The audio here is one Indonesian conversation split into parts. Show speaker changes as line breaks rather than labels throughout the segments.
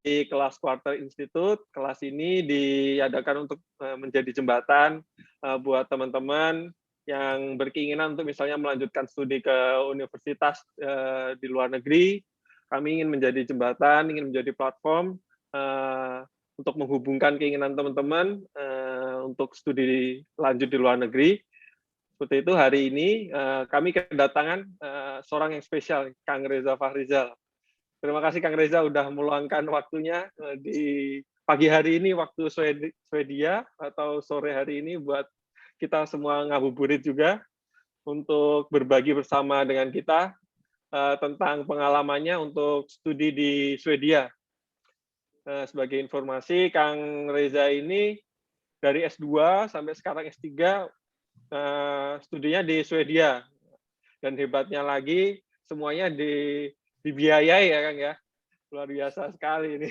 kelas Quarter Institute. Kelas ini diadakan untuk menjadi jembatan buat teman-teman yang berkeinginan untuk misalnya melanjutkan studi ke universitas di luar negeri. Kami ingin menjadi jembatan, ingin menjadi platform untuk menghubungkan keinginan teman-teman untuk studi lanjut di luar negeri. Seperti itu, hari ini kami kedatangan seorang yang spesial, Kang Reza Fahrizal. Terima kasih Kang Reza udah meluangkan waktunya di pagi hari ini waktu Swedia atau sore hari ini buat kita semua ngabuburit juga untuk berbagi bersama dengan kita tentang pengalamannya untuk studi di Swedia. Sebagai informasi, Kang Reza ini dari S2 sampai sekarang S3 studinya di Swedia. Dan hebatnya lagi, semuanya dibiayai ya Kang ya. Luar biasa sekali ini.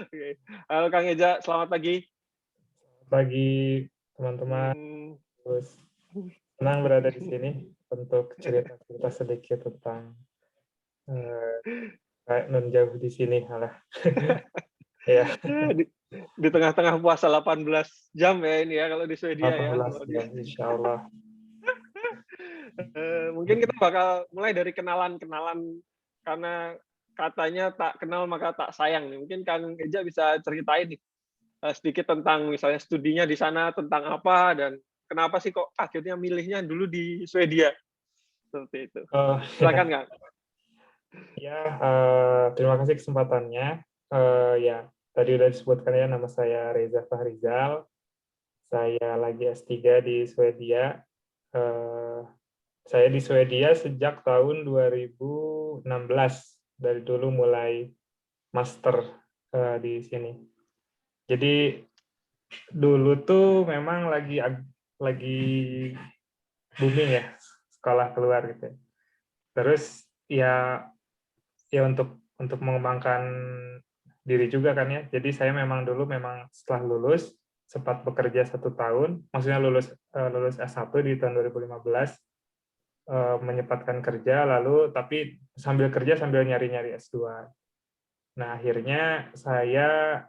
Oke. Halo Kang Eja, selamat pagi.
Pagi teman-teman. Terus senang berada di sini untuk cerita-cerita sedikit tentang non jauh di sini malah. Ya.
Di tengah-tengah puasa 18 jam ya ini ya kalau di Swedia ya.
18 jam, insya Allah.
Mungkin kita bakal mulai dari kenalan-kenalan karena katanya tak kenal maka tak sayang nih. Mungkin Kang Eja bisa ceritain nih sedikit tentang misalnya studinya di sana tentang apa dan kenapa sih kok akhirnya milihnya dulu di Swedia seperti itu. Silakan Kang.
Ya, terima kasih kesempatannya. Ya, tadi udah disebutkan ya nama saya Reza Fahrizal. Saya lagi S3 di Swedia. Saya di Swedia sejak tahun 2016. Dari dulu mulai master di sini. Jadi dulu tuh memang lagi booming ya sekolah keluar gitu. Terus ya untuk mengembangkan diri juga kan ya. Jadi saya memang setelah lulus sempat bekerja 1 tahun, maksudnya lulus S1 di tahun 2015, menyempatkan kerja lalu tapi sambil kerja sambil nyari-nyari S2. Nah, akhirnya saya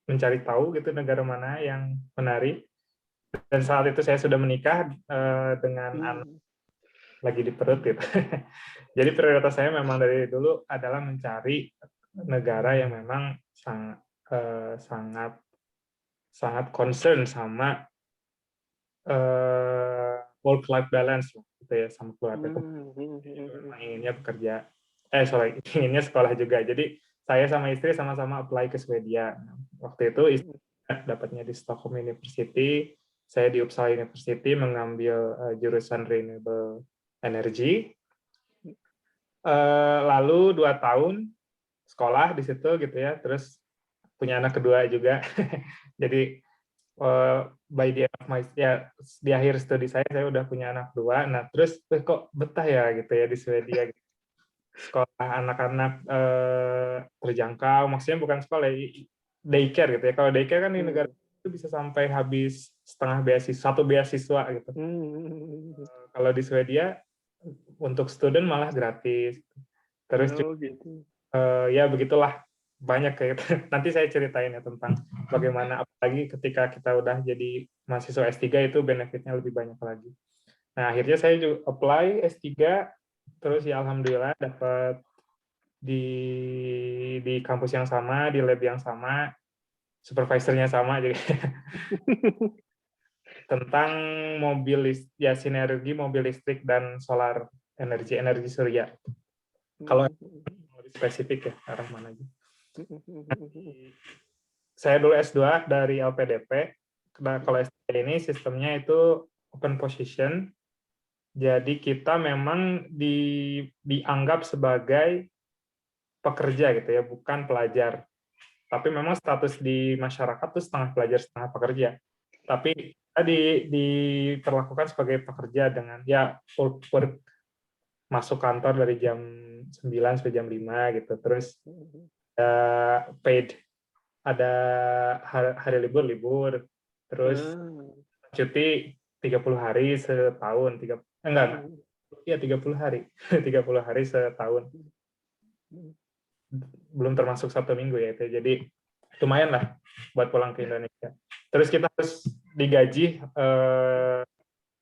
mencari tahu gitu negara mana yang menarik. Dan saat itu saya sudah menikah dengan anak lagi di perut gitu. Jadi prioritas saya memang dari dulu adalah mencari negara yang memang sangat concern sama work life balance gitu ya, sama keluarga. Inginnya inginnya sekolah juga. Jadi saya sama istri sama-sama apply ke Swedia. Waktu itu istri dapatnya di Stockholm University, saya di Uppsala University mengambil jurusan renewable energy. Lalu 2 tahun sekolah di situ gitu ya, terus punya anak kedua juga. Jadi by the end of di akhir studi saya udah punya anak 2. Nah, terus kok betah ya gitu ya di Swedia gitu. Sekolah anak-anak terjangkau, maksudnya bukan sekolah ya, daycare gitu ya. Kalau daycare kan di negara itu bisa sampai habis setengah beasiswa, 1 beasiswa gitu. Kalau di Swedia untuk student malah gratis. Terus ya begitulah, banyak kayak gitu. Nanti saya ceritain ya tentang bagaimana, apalagi ketika kita udah jadi mahasiswa S3 itu benefitnya lebih banyak lagi. Nah, akhirnya saya juga apply S3, terus ya alhamdulillah dapat di kampus yang sama, di lab yang sama, supervisornya sama jadi tentang sinergi mobil listrik dan solar energi surya. Kalau lebih spesifik ya arah mana aja. Saya dulu S2 dari LPDP. Nah, kalau S3 ini sistemnya itu open position. Jadi kita memang dianggap sebagai pekerja gitu ya, bukan pelajar. Tapi memang status di masyarakat itu setengah pelajar, setengah pekerja. Tapi kita diperlakukan sebagai pekerja dengan ya work masuk kantor dari jam 9 sampai jam 5 gitu. Terus paid, ada hari libur, terus cuti 30 hari setahun, enggak, ya 30 hari. 30 hari setahun. Belum termasuk Sabtu Minggu ya itu. Jadi lumayan lah buat pulang ke Indonesia. Terus kita harus digaji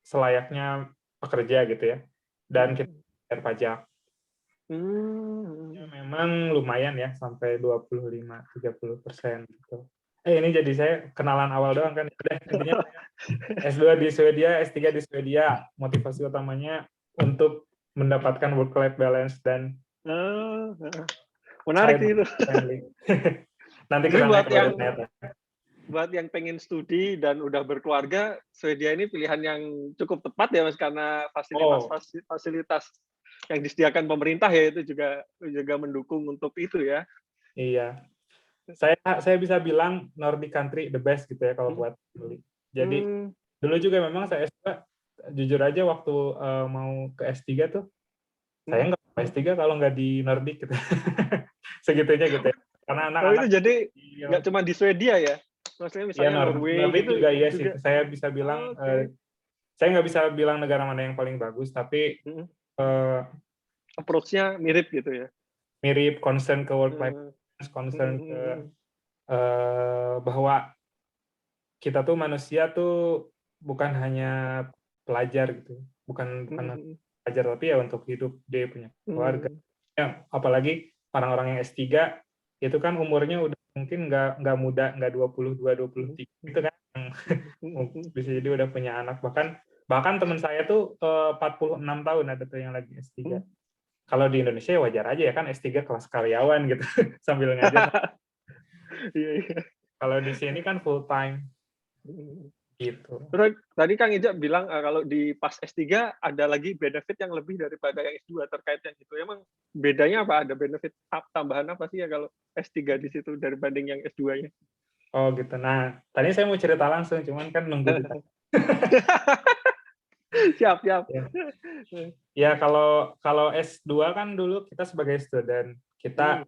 selayaknya pekerja gitu ya. Dan kita bayar pajak. Ya, memang lumayan ya, sampai 25-30% gitu. Ini jadi saya kenalan awal doang kan. Udah, intinya S2 di Swedia, S3 di Swedia. Motivasi utamanya untuk mendapatkan work-life balance dan
menarik sih itu.
Nanti
Jadi
kesana kalau udah ternyata.
Buat yang pengen studi dan udah berkeluarga, Swedia ini pilihan yang cukup tepat ya Mas, karena fasilitas yang disediakan pemerintah ya itu juga mendukung untuk itu ya.
Iya. Saya bisa bilang Nordic country the best gitu ya kalau buat beli. Jadi dulu juga memang saya S2, jujur aja waktu mau ke S3 tuh, saya nggak mau S3 kalau nggak di Nordic gitu. Segitunya gitu ya. Karena anak-anak
itu jadi nggak cuma di Swedia ya? Maksudnya misalnya
ya,
Norway
Nordic
gitu
juga iya sih.
juga.
Saya bisa bilang, saya nggak bisa bilang negara mana yang paling bagus, tapi
approach-nya mirip gitu ya?
Mirip, concern ke work-life balance, concern ke bahwa kita tuh manusia tuh bukan hanya pelajar gitu, bukan pelajar tapi ya untuk hidup, dia punya keluarga. Ya, apalagi orang-orang yang S3 itu kan umurnya udah mungkin nggak muda, nggak 22, 23 gitu kan, bisa jadi udah punya anak. Bahkan teman saya tuh 46 tahun ada tuh yang lagi S3. Kalau di Indonesia ya wajar aja ya kan, S3 kelas karyawan gitu sambil ngajar. Kalau di sini kan full time gitu.
Terus tadi Kang Ija bilang kalau di pas S3 ada lagi benefit yang lebih daripada yang S2 terkait yang itu. Emang bedanya apa? Ada benefit tambahan apa sih ya kalau S3 di situ dibanding yang S2-nya?
Oh gitu. Nah, tadi saya mau cerita langsung, cuman kan nunggu ditanya.
Siap.
Ya kalau S2 kan dulu kita sebagai student, kita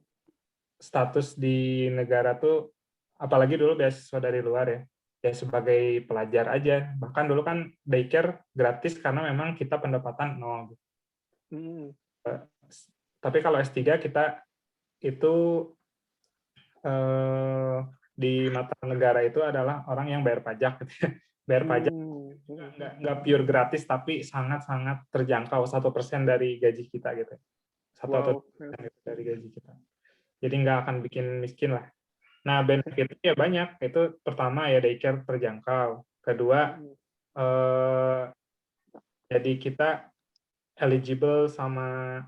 status di negara tuh, apalagi dulu beasiswa dari luar ya sebagai pelajar aja. Bahkan dulu kan daycare gratis karena memang kita pendapatan nol. Tapi kalau S3 kita itu di mata negara itu adalah orang yang bayar pajak. Bayar pajak nggak pure gratis, tapi sangat-sangat terjangkau, 1% dari gaji kita gitu. 1% dari gaji kita. Jadi nggak akan bikin miskin lah. Nah, benefitnya ya banyak. Itu pertama ya daycare terjangkau. Kedua, jadi kita eligible sama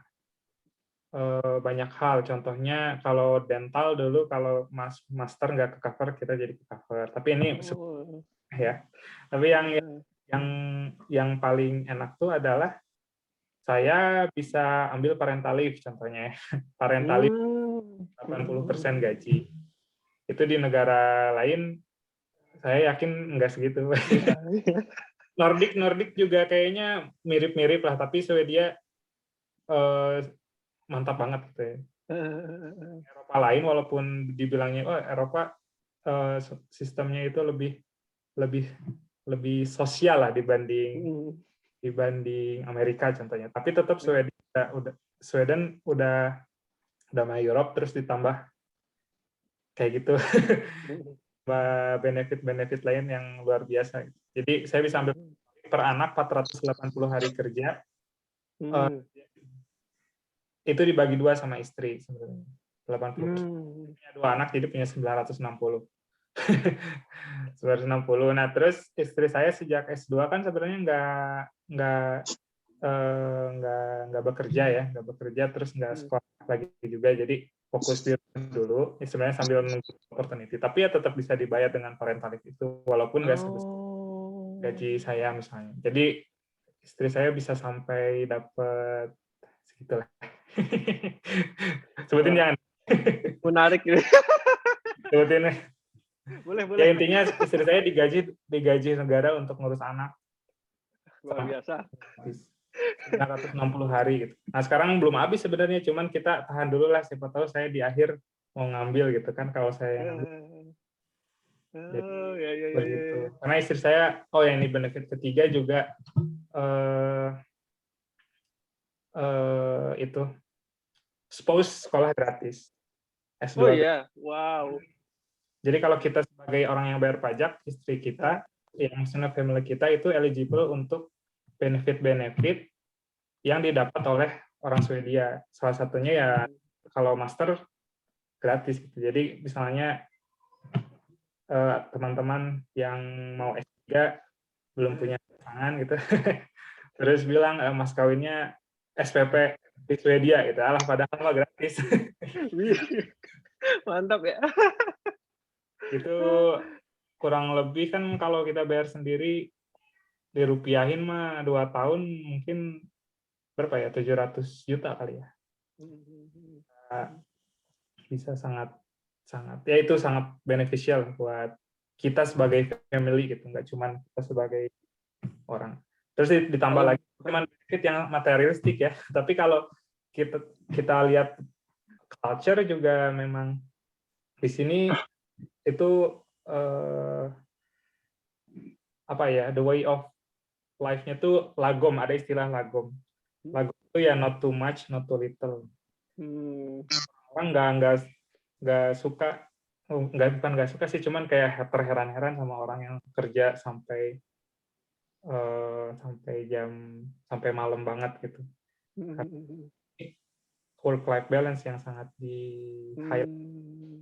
banyak hal. Contohnya kalau dental dulu kalau master nggak ke cover, kita jadi ke cover. Tapi ini ya. Tapi yang paling enak tuh adalah saya bisa ambil parental leave contohnya. Parental leave 80% gaji. Itu di negara lain saya yakin nggak segitu. Nordic juga kayaknya mirip-mirip lah, tapi Swedia mantap banget gitu ya. Eropa lain walaupun dibilangnya Eropa sistemnya itu lebih sosial lah dibanding Amerika contohnya. Tapi tetap Sweden udah sama Europe, terus ditambah kayak gitu. Benefit lain yang luar biasa. Jadi saya bisa ambil per anak 480 hari kerja. Itu dibagi 2 sama istri sebenarnya. 80%. Punya 2 anak jadi punya 960. 960. Nah, terus istri saya sejak S2 kan sebenarnya nggak bekerja terus nggak sekolah lagi juga, jadi fokus di dulu sebenarnya sambil menunggu opportunity, tapi ya tetap bisa dibayar dengan parental leave itu walaupun nggak sebesar gaji saya misalnya. Jadi istri saya bisa sampai dapat segitulah. Sebutin jangan.
Menarik.
Sebutin.
Boleh.
Ya intinya istri saya digaji negara untuk ngurus anak.
Luar biasa.
960 hari gitu. Nah sekarang belum habis sebenarnya, cuman kita tahan dulu lah, siapa tahu saya di akhir mau ngambil gitu kan kalau saya ngambil. Jadi begitu. Karena istri saya, ini benefit ketiga juga itu spouse sekolah gratis
Oh
S2.
iya, wow.
Jadi kalau kita sebagai orang yang bayar pajak, istri kita, yang maksudnya family kita itu eligible untuk benefit-benefit yang didapat oleh orang Swedia. Salah satunya ya kalau master gratis gitu. Jadi misalnya teman-teman yang mau S3 belum punya pasangan gitu, terus bilang mas kawinnya SPP di Swedia gitu, alah padahal mah gratis.
Mantap ya.
Itu kurang lebih kan kalau kita bayar sendiri dirupiahin mah 2 tahun mungkin berapa ya, 700 juta kali ya. Nah, bisa sangat ya itu sangat beneficial buat kita sebagai family gitu, nggak cuma kita sebagai orang. Terus ditambah lagi cuma benefit yang materialistik ya, tapi kalau kita lihat culture juga memang di sini itu apa ya, the way of life-nya tuh lagom, ada istilah lagom. Lagom itu ya not too much, not too little. Orang nggak suka, bukan nggak suka sih, cuman kayak terheran-heran sama orang yang kerja sampai sampai malam banget gitu. Work life balance yang sangat di highlight.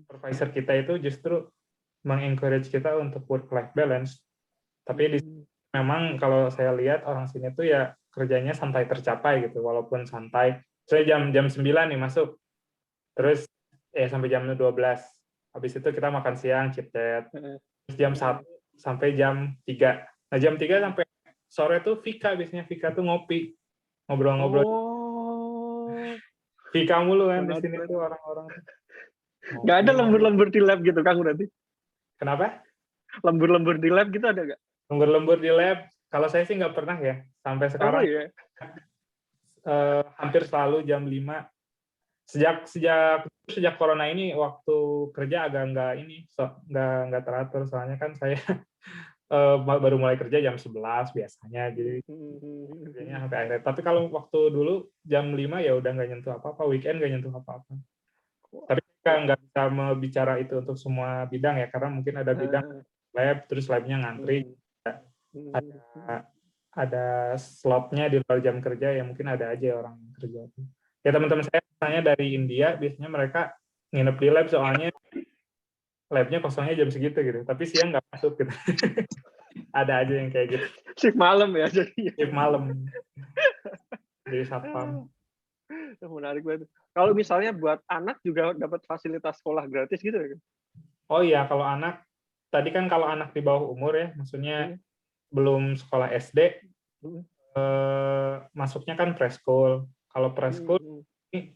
Supervisor kita itu justru mengencourage kita untuk work life balance. Tapi memang kalau saya lihat orang sini tuh ya kerjanya santai tercapai gitu, walaupun santai. Saya jam 9 nih masuk, terus sampai jam 12. Habis itu kita makan siang, chit chat. Terus jam 1 sampai jam 3. Nah jam 3 sampai sore tuh Vika, biasanya Vika tuh ngopi, ngobrol-ngobrol. Vika mulu kan di sini tuh orang-orang.
Nggak ada lembur-lembur di lab gitu, Kang, berarti?
Kenapa?
Lembur-lembur di lab gitu ada nggak?
Lembur-lembur di lab, kalau saya sih nggak pernah ya. Sampai sekarang hampir selalu jam 5. Sejak corona ini waktu kerja agak nggak teratur, soalnya kan saya baru mulai kerja jam 11 biasanya, jadi kerjanya sampai akhir. Tapi kalau waktu dulu jam 5 ya udah nggak nyentuh apa-apa, weekend nggak nyentuh apa-apa. Tapi nggak bisa bicara itu untuk semua bidang ya, karena mungkin ada bidang lab, terus labnya ngantri, ada slotnya di luar jam kerja, ya mungkin ada aja orang yang kerja. Ya teman-teman saya misalnya dari India, biasanya mereka nginep di lab soalnya labnya kosongnya jam segitu gitu, tapi siang nggak masuk gitu. Ada aja yang kayak gitu.
Shift malam ya jadinya.
Shift malam. Jadi satpam.
Menarik banget. Kalau misalnya buat anak juga dapat fasilitas sekolah gratis gitu ya?
Oh iya, kalau anak, tadi kan kalau anak di bawah umur ya, maksudnya belum sekolah SD, masuknya kan preschool. Kalau preschool, in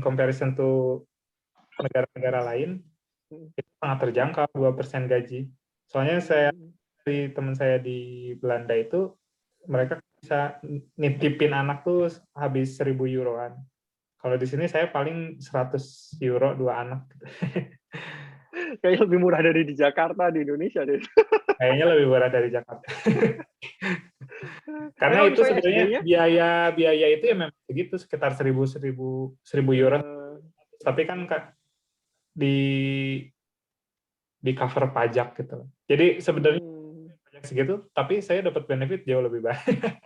comparison to negara-negara lain, itu sangat terjangkau, 2% gaji. Soalnya teman saya di Belanda itu, mereka bisa nitipin anak tuh habis 1.000 euroan. Kalau di sini saya paling 100 euro 2 anak.
Kayaknya lebih murah dari di Jakarta, di Indonesia deh.
Kayaknya lebih murah dari Jakarta. Karena itu sebenarnya biaya itu ya memang begitu, sekitar 1.000 euro. Tapi kan di cover pajak gitu. Jadi sebenarnya pajak segitu, tapi saya dapat benefit jauh lebih banyak.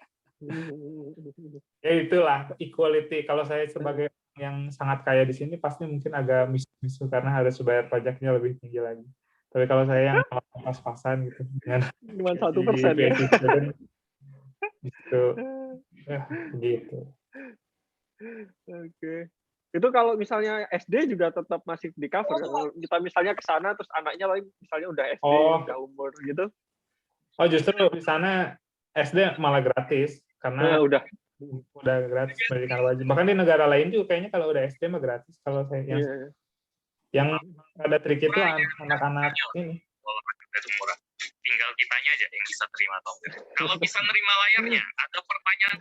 Ya itulah equality. Kalau saya sebagai yang sangat kaya di sini pasti mungkin agak misu-misu karena harus bayar pajaknya lebih tinggi lagi. Tapi kalau saya yang pas-pasan gitu dengan
cuma 1% ya.
Gitu.
Oke. Itu kalau misalnya SD juga tetap masih di cover. Kalau kita misalnya ke sana terus anaknya misalnya udah SD, udah umur gitu.
Oh, justru di sana SD malah gratis karena udah gratis pendidikan wajib. Bahkan di negara lain juga kayaknya kalau udah SD mah gratis. Kalau saya yang ada trik itu anak-anak ini.
Tinggal kitanya aja yang bisa terima atau enggak. Kalau bisa nerima layarnya, ada pertanyaan.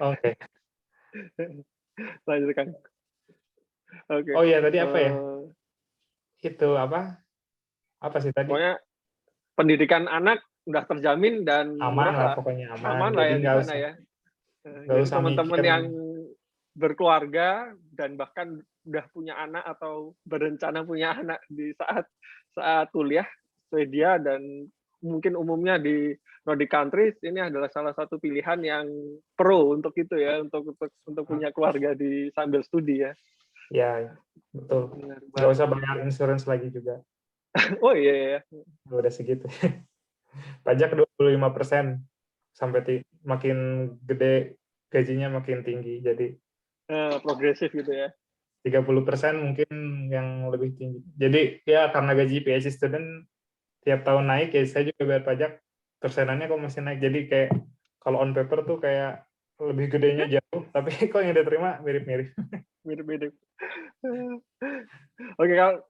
Oke.
Lanjutkan. Oke.
Oh iya, tadi apa ya? Itu apa? Apa sih tadi?
Pokoknya pendidikan anak udah terjamin dan
Aman
murah
lah
lah.
pokoknya,
Aman lah
jadi
ya di
nggak
sana
usah
ya.
nggak
Jadi
usah
teman-teman
mikir.
yang berkeluarga dan bahkan udah punya anak atau berencana punya anak di saat kuliah Swedia dan mungkin umumnya di Nordic countries, ini adalah salah satu pilihan yang pro untuk itu ya, untuk punya keluarga di sambil studi ya.
Ya, betul.
Benar
Nggak
banget.
usah bayar insurance lagi juga.
Oh iya ya.
Udah segitu. Pajak 25%, sampai makin gede gajinya makin tinggi. Jadi
Progresif gitu ya.
30% mungkin yang lebih tinggi. Jadi ya karena gaji PhD student tiap tahun naik, ya saya juga bayar pajak, persenannya kok masih naik. Jadi kayak kalau on paper tuh kayak lebih gedenya jauh, tapi kok yang diterima mirip-mirip.
Mirip-mirip. Oke, kalau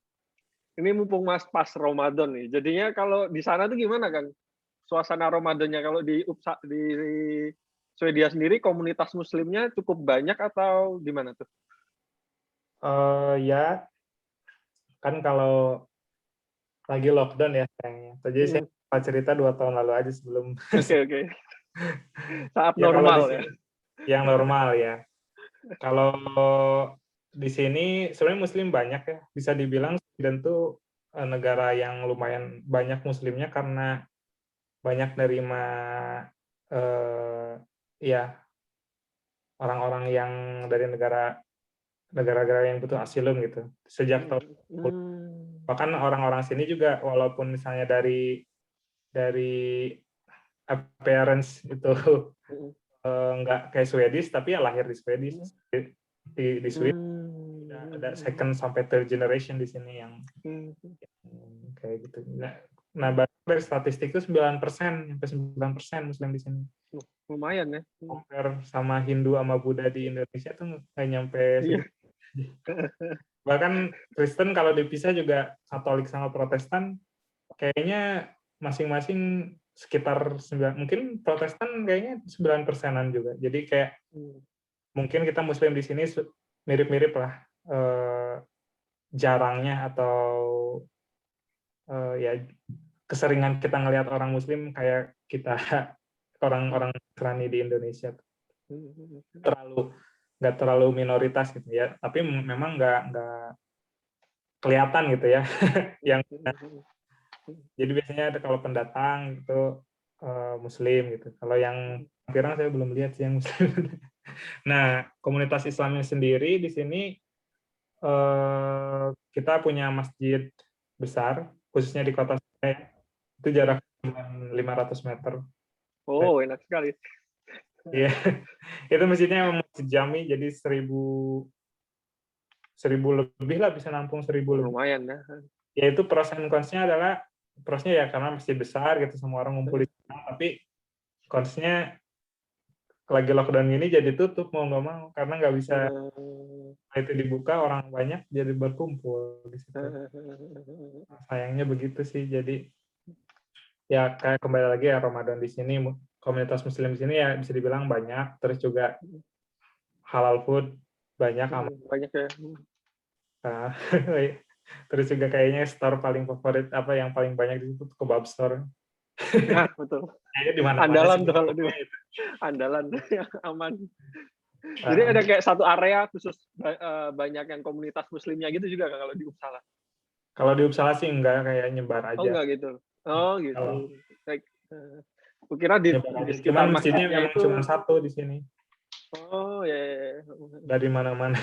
ini mumpung Mas pas Ramadan nih. Jadinya kalau di sana tuh gimana, Kang? Suasana Ramadannya kalau di Swedia sendiri komunitas muslimnya cukup banyak atau gimana tuh?
Ya, kan kalau lagi lockdown ya sayangnya. Jadi saya cerita 2 tahun lalu aja sebelum.
Oke. Saat
Ya kalau di
normal ya.
sini yang normal ya. Kalau di sini sebenarnya muslim banyak ya. Bisa dibilang Sweden tuh negara yang lumayan banyak muslimnya karena banyak nerima ya orang-orang yang dari negara-negara yang butuh asylum gitu. Sejak tahun bahkan orang-orang sini juga walaupun misalnya dari appearance itu nggak kayak Swedish, tapi ya lahir di Swedish, di Sweden ada second sampai third generation di sini yang kayak gitu. Nah dari statistik itu 9%, sampai 9% Muslim di sini.
Lumayan ya.
Compare sama Hindu sama Buddha di Indonesia tuh nggak nyampe segitu. Bahkan Kristen kalau dipisah juga Katolik sama Protestan kayaknya masing-masing sekitar 9, mungkin Protestan kayaknya 9%-an juga. Jadi kayak mungkin kita Muslim di sini mirip-mirip lah jarangnya atau ya keseringan kita ngelihat orang Muslim kayak kita orang-orang Nasrani di Indonesia. Nggak terlalu minoritas gitu ya, tapi memang nggak kelihatan gitu ya. Jadi biasanya ada kalau pendatang itu Muslim gitu. Kalau yang pirang saya belum lihat sih yang Muslim. Nah, komunitas Islamnya sendiri di sini kita punya masjid besar, khususnya di kota saya, itu jarak 500 meter.
Oh, enak sekali.
Iya, itu masjidnya memang masjid jami, jadi 1000 lebih lah, bisa nampung 1000 lebih.
Lumayan ya.
Ya itu pros and cons-nya adalah, prosnya ya karena masjid besar gitu, semua orang ngumpul di sana, tapi cons-nya lagi lockdown ini jadi tutup mau nggak mau karena nggak bisa itu dibuka, orang banyak jadi berkumpul di situ. Sayangnya begitu sih. Jadi ya kayak kembali lagi ya Ramadan di sini, komunitas Muslim di sini ya bisa dibilang banyak, terus juga halal food banyak.
Banyak ya.
Terus juga kayaknya store paling favorit apa yang paling banyak di situ kebab store.
Nah, betul.
Kayaknya di mana-mana
Andalan
sih,
tuh kalau di andalan yang aman. Jadi ada kayak satu area khusus banyak yang komunitas muslimnya gitu juga kan kalau di Uppsala?
Kalau di Uppsala sih enggak, kayak nyebar aja.
Oh enggak gitu. Oh gitu. Kukira di sekitar
cuman masjidnya memang
itu
cuma satu di sini.
Oh ya.
Dari mana-mana.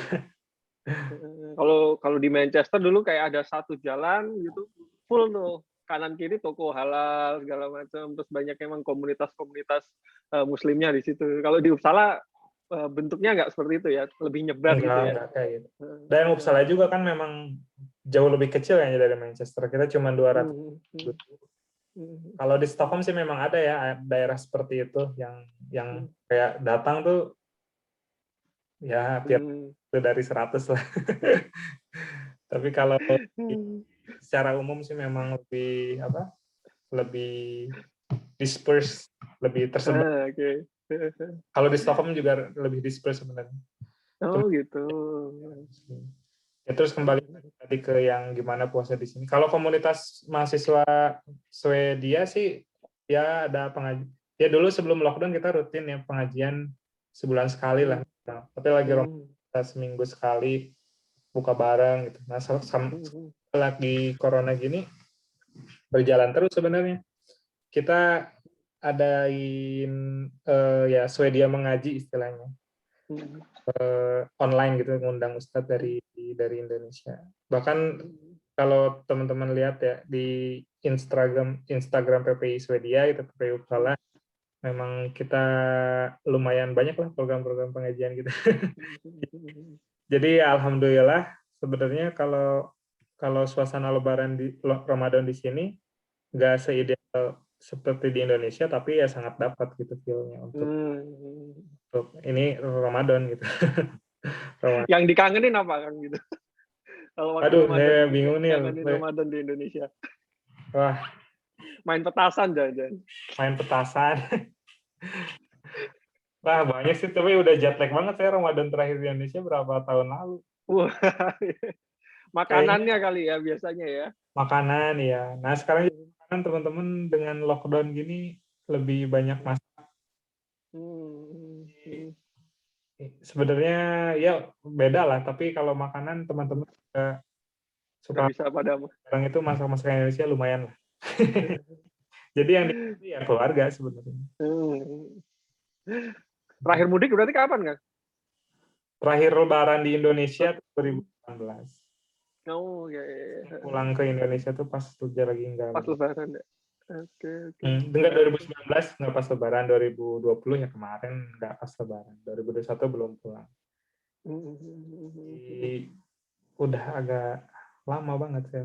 Kalau di Manchester dulu kayak ada satu jalan gitu full tuh kanan kiri toko halal segala macam, terus banyak emang komunitas-komunitas muslimnya di situ. Kalau di Uppsala bentuknya nggak seperti itu ya, lebih nyebar gitu ya.
Enggak kayak gitu. Dan Uppsala juga kan memang jauh lebih kecil ya dari Manchester. Kita cuma 200. Kalau di Stockholm sih memang ada ya daerah seperti itu yang kayak datang tuh ya tiap dari 100 lah. Tapi kalau secara umum sih memang lebih disperse, lebih tersebar. Kalau di Stockholm juga lebih disperse sebenarnya.
Oh gitu.
Ya, terus kembali tadi ke yang gimana puasa di sini. Kalau komunitas mahasiswa Swedia sih ya ada pengajian. Ya dulu sebelum lockdown kita rutin ya pengajian sebulan sekali lah. Nah, tapi lagi Ramadan seminggu sekali buka bareng gitu. Nah, lagi corona gini berjalan terus sebenarnya. Kita adain ya Swedia mengaji istilahnya. Online gitu, ngundang ustadz dari Indonesia. Bahkan kalau teman-teman lihat ya di Instagram PPI Swedia itu PPI Uppsala, memang kita lumayan banyak lah program-program pengajian gitu. Jadi alhamdulillah sebenarnya kalau suasana Lebaran di Ramadan di sini nggak seideal seperti di Indonesia, tapi ya sangat dapat gitu feel-nya untuk ini Ramadan gitu.
Yang dikangenin apa kan gitu? Kalau waktu
Aduh,
Ramadan,
saya bingung nih.
kangenin Ramadan di Indonesia.
Wah,
main petasan jangan-jangan.
Main petasan. Wah, banyak sih, tapi udah jet lag banget saya Ramadan terakhir di Indonesia berapa tahun lalu.
Wah, makanannya kali ya biasanya ya.
Makanan ya. Nah, sekarang kan teman-teman dengan lockdown gini lebih banyak masak. Sebenarnya ya beda lah, tapi kalau makanan teman-teman suka
bisa pada
orang itu masak-masak Indonesia lumayan lah. Jadi yang di ya keluarga sebenarnya.
Terakhir mudik berarti kapan, Kang?
Terakhir Lebaran di Indonesia 2018.
Oh, ya.
Pulang ke Indonesia tuh pas kerja lagi enggak.
Pas Lebaran ya. Oke.
Enggak 2019 enggak pas Lebaran, 2020 ya kemarin enggak pas Lebaran. 2021 belum pulang. Jadi, udah agak lama banget ya.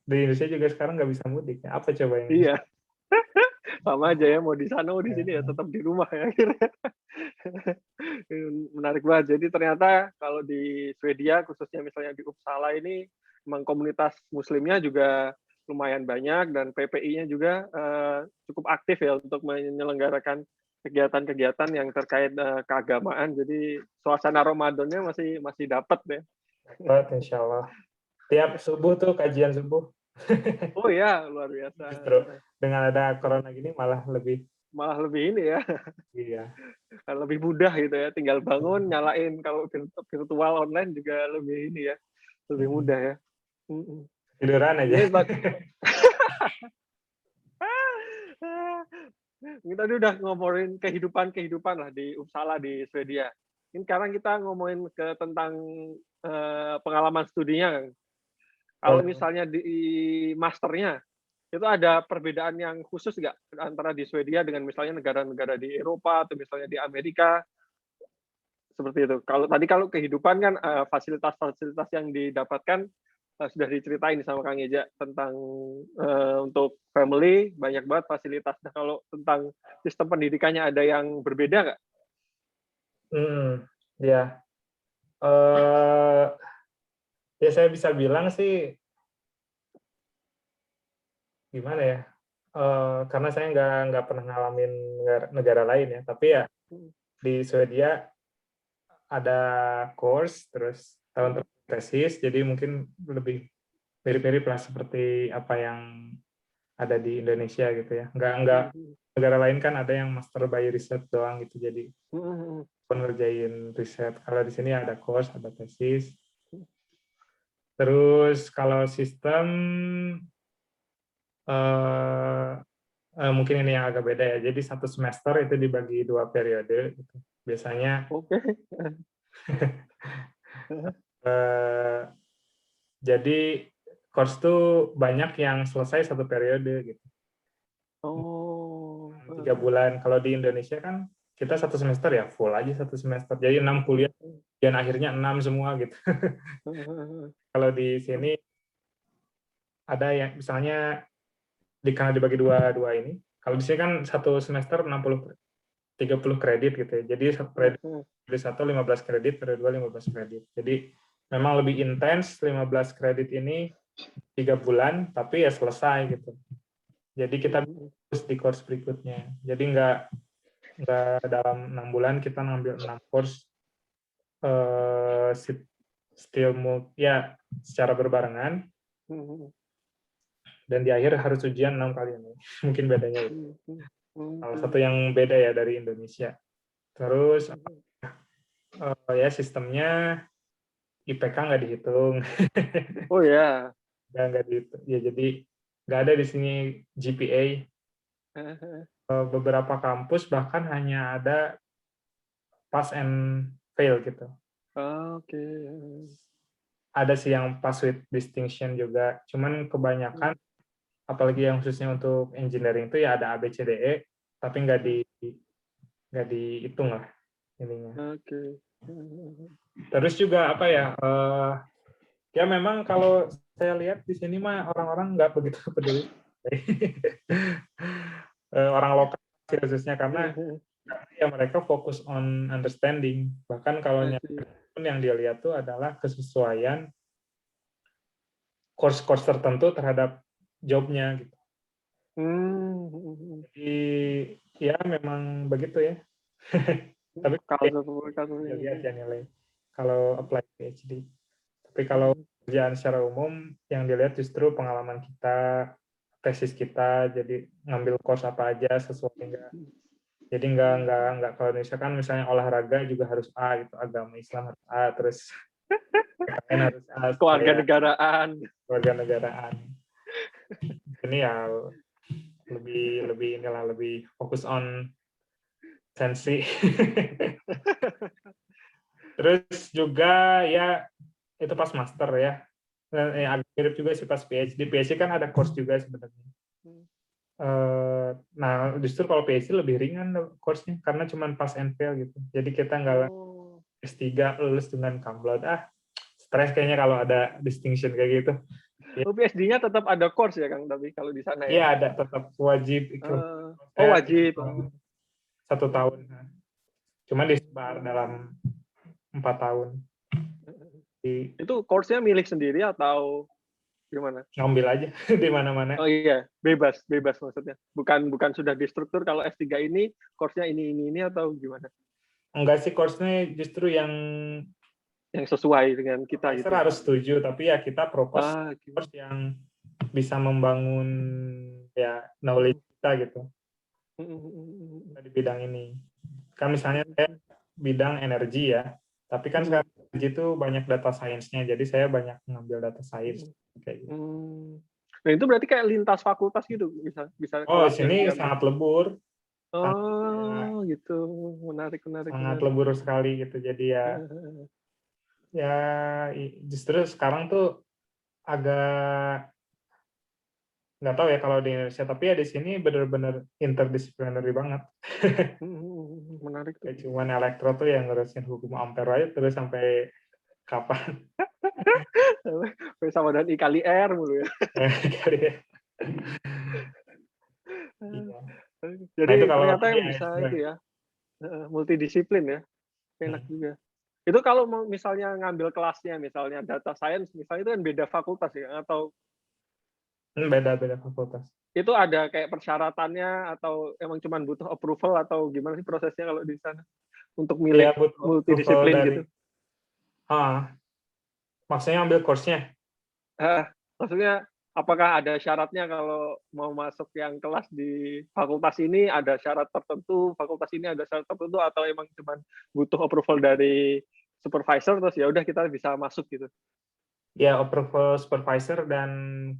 Di Indonesia juga sekarang nggak bisa mudik. Apa coba yang?
Iya. Sama aja ya, mau di sana mau di sini ya tetap di rumah ya akhirnya. Menarik banget. Jadi ternyata kalau di Swedia khususnya misalnya di Uppsala ini memang komunitas muslimnya juga lumayan banyak dan PPI-nya juga cukup aktif ya untuk menyelenggarakan kegiatan-kegiatan yang terkait keagamaan. Jadi suasana Ramadannya masih dapat ya.
Dapat, insya Allah. Tiap subuh tuh kajian subuh.
Oh ya, luar biasa.
Justru dengan ada corona gini malah lebih
ini ya.
Iya.
Lebih mudah gitu ya, tinggal bangun, nyalain. Kalau virtual online juga lebih ini ya, lebih mudah ya.
Tiduran aja.
Kita udah ngomongin kehidupan lah di Uppsala di Swedia. Ini sekarang kita ngomongin tentang pengalaman studinya, Kang. Kalau misalnya di masternya, itu ada perbedaan yang khusus nggak antara di Swedia dengan misalnya negara-negara di Eropa atau misalnya di Amerika? Seperti itu. Kalau kehidupan kan fasilitas-fasilitas yang didapatkan sudah diceritain sama Kang Eja tentang untuk family banyak banget fasilitas. Nah, kalau tentang sistem pendidikannya ada yang berbeda nggak?
Ya. Ya saya bisa bilang sih gimana ya? Karena saya nggak pernah ngalamin negara lain ya. Tapi ya di Swedia ada course terus tahun tesis, jadi mungkin lebih mirip-mirip lah seperti apa yang ada di Indonesia gitu ya. Nggak negara lain kan ada yang master by research doang gitu, jadi pengerjain riset. Kalau di sini ada course, ada tesis. Terus kalau sistem mungkin ini yang agak beda ya. Jadi satu semester itu dibagi 2 periode gitu. Biasanya.
Oke.
Jadi course tuh banyak yang selesai 1 periode gitu. 3 bulan. Kalau di Indonesia kan kita 1 semester ya full aja 1 semester. Jadi 6 kuliah dan akhirnya 6 semua gitu. Kalau di sini ada yang misalnya karena dibagi dua ini. Kalau di sini kan 1 semester 30 kredit gitu ya. Jadi periode 1 15 kredit, periode 2 15 kredit. Jadi memang lebih intens 15 kredit ini 3 bulan, tapi ya selesai gitu. Jadi kita terus di course berikutnya. Jadi nggak dalam 6 bulan kita ngambil 6 course still ya secara berbarengan. dan di akhir harus ujian 6 kali ini. Mungkin bedanya itu. Salah satu yang beda ya dari Indonesia. Terus ya sistemnya IPK nggak dihitung.
Oh ya.
Nggak dihitung. Ya jadi nggak ada di sini GPA. Beberapa kampus bahkan hanya ada pass and fail gitu.
Oke.
Ada sih yang pass with distinction juga. Cuman kebanyakan, apalagi yang khususnya untuk engineering itu ya ada ABCDE, tapi nggak dihitung lah ininya.
Oke.
Terus juga apa ya? Ya memang kalau saya lihat di sini mah orang-orang nggak begitu peduli. Orang lokal sih khususnya karena ya mereka fokus on understanding. Bahkan kalau yang dia lihat tuh adalah kesesuaian course-course tertentu terhadap jobnya gitu. Jadi ya memang begitu ya. Tapi lihat ya nilai kalau apply PhD. Tapi kalau kerjaan secara umum yang dilihat justru pengalaman kita, tesis kita, jadi ngambil course apa aja sesuai enggak. Jadi enggak kalau misalnya olahraga juga harus A gitu, agama Islam harus A, terus harus A,
kewarganegaraan.
Ini ya lebih fokus on sensi. Terus juga ya itu pas master ya. Agak mirip juga sih pas PhD. PhD kan ada course juga sebenarnya. Nah justru kalau PhD lebih ringan course-nya karena cuma pass and fail gitu. Jadi kita nggak S3 lulus dengan cum laude. Stres kayaknya kalau ada distinction kayak gitu.
PhD-nya tetap ada course ya Kang, tapi kalau di sana ya?
Iya ada, tetap wajib.
Wajib.
1 tahun. Cuma disebar dalam 4 tahun.
Itu course-nya milik sendiri atau gimana?
Ngambil aja di mana-mana.
Oh iya, bebas maksudnya. Bukan sudah distruktur kalau S3 ini course-nya ini atau gimana?
Enggak sih, course-nya justru yang
sesuai dengan kita gitu.
Harus setuju, tapi ya kita propose course yang bisa membangun ya knowledge kita gitu. Di bidang ini. Kan misalnya saya bidang energi ya, tapi kan sekarang energi itu banyak data science-nya, jadi saya banyak mengambil data science kayak gitu.
Nah itu berarti kayak lintas fakultas gitu, bisa.
Oh, sini sangat lebur.
Oh, gitu. Menarik.
Sangat lebur sekali gitu. Jadi ya justru sekarang tuh agak nggak tahu ya kalau di Indonesia, tapi ya di sini benar-benar interdisciplinary banget.
Menarik tuh.
Cuman elektro tuh yang ngurusin hukum ampere aja terus sampai kapan?
Sama dan I kali R mulu ya. Jadi nah, ternyata yang bisa itu ya, multidisiplin ya, enak juga. Itu kalau misalnya ngambil kelasnya, misalnya data science, misalnya itu kan beda fakultas ya, atau
beda fakultas.
Itu ada kayak persyaratannya atau emang cuma butuh approval atau gimana sih prosesnya kalau di sana untuk milih multidisiplin gitu?
Maksudnya ambil course-nya?
Maksudnya apakah ada syaratnya kalau mau masuk yang kelas di fakultas ini ada syarat tertentu, fakultas ini ada syarat tertentu, atau emang cuma butuh approval dari supervisor terus ya udah kita bisa masuk gitu?
Ya approval supervisor dan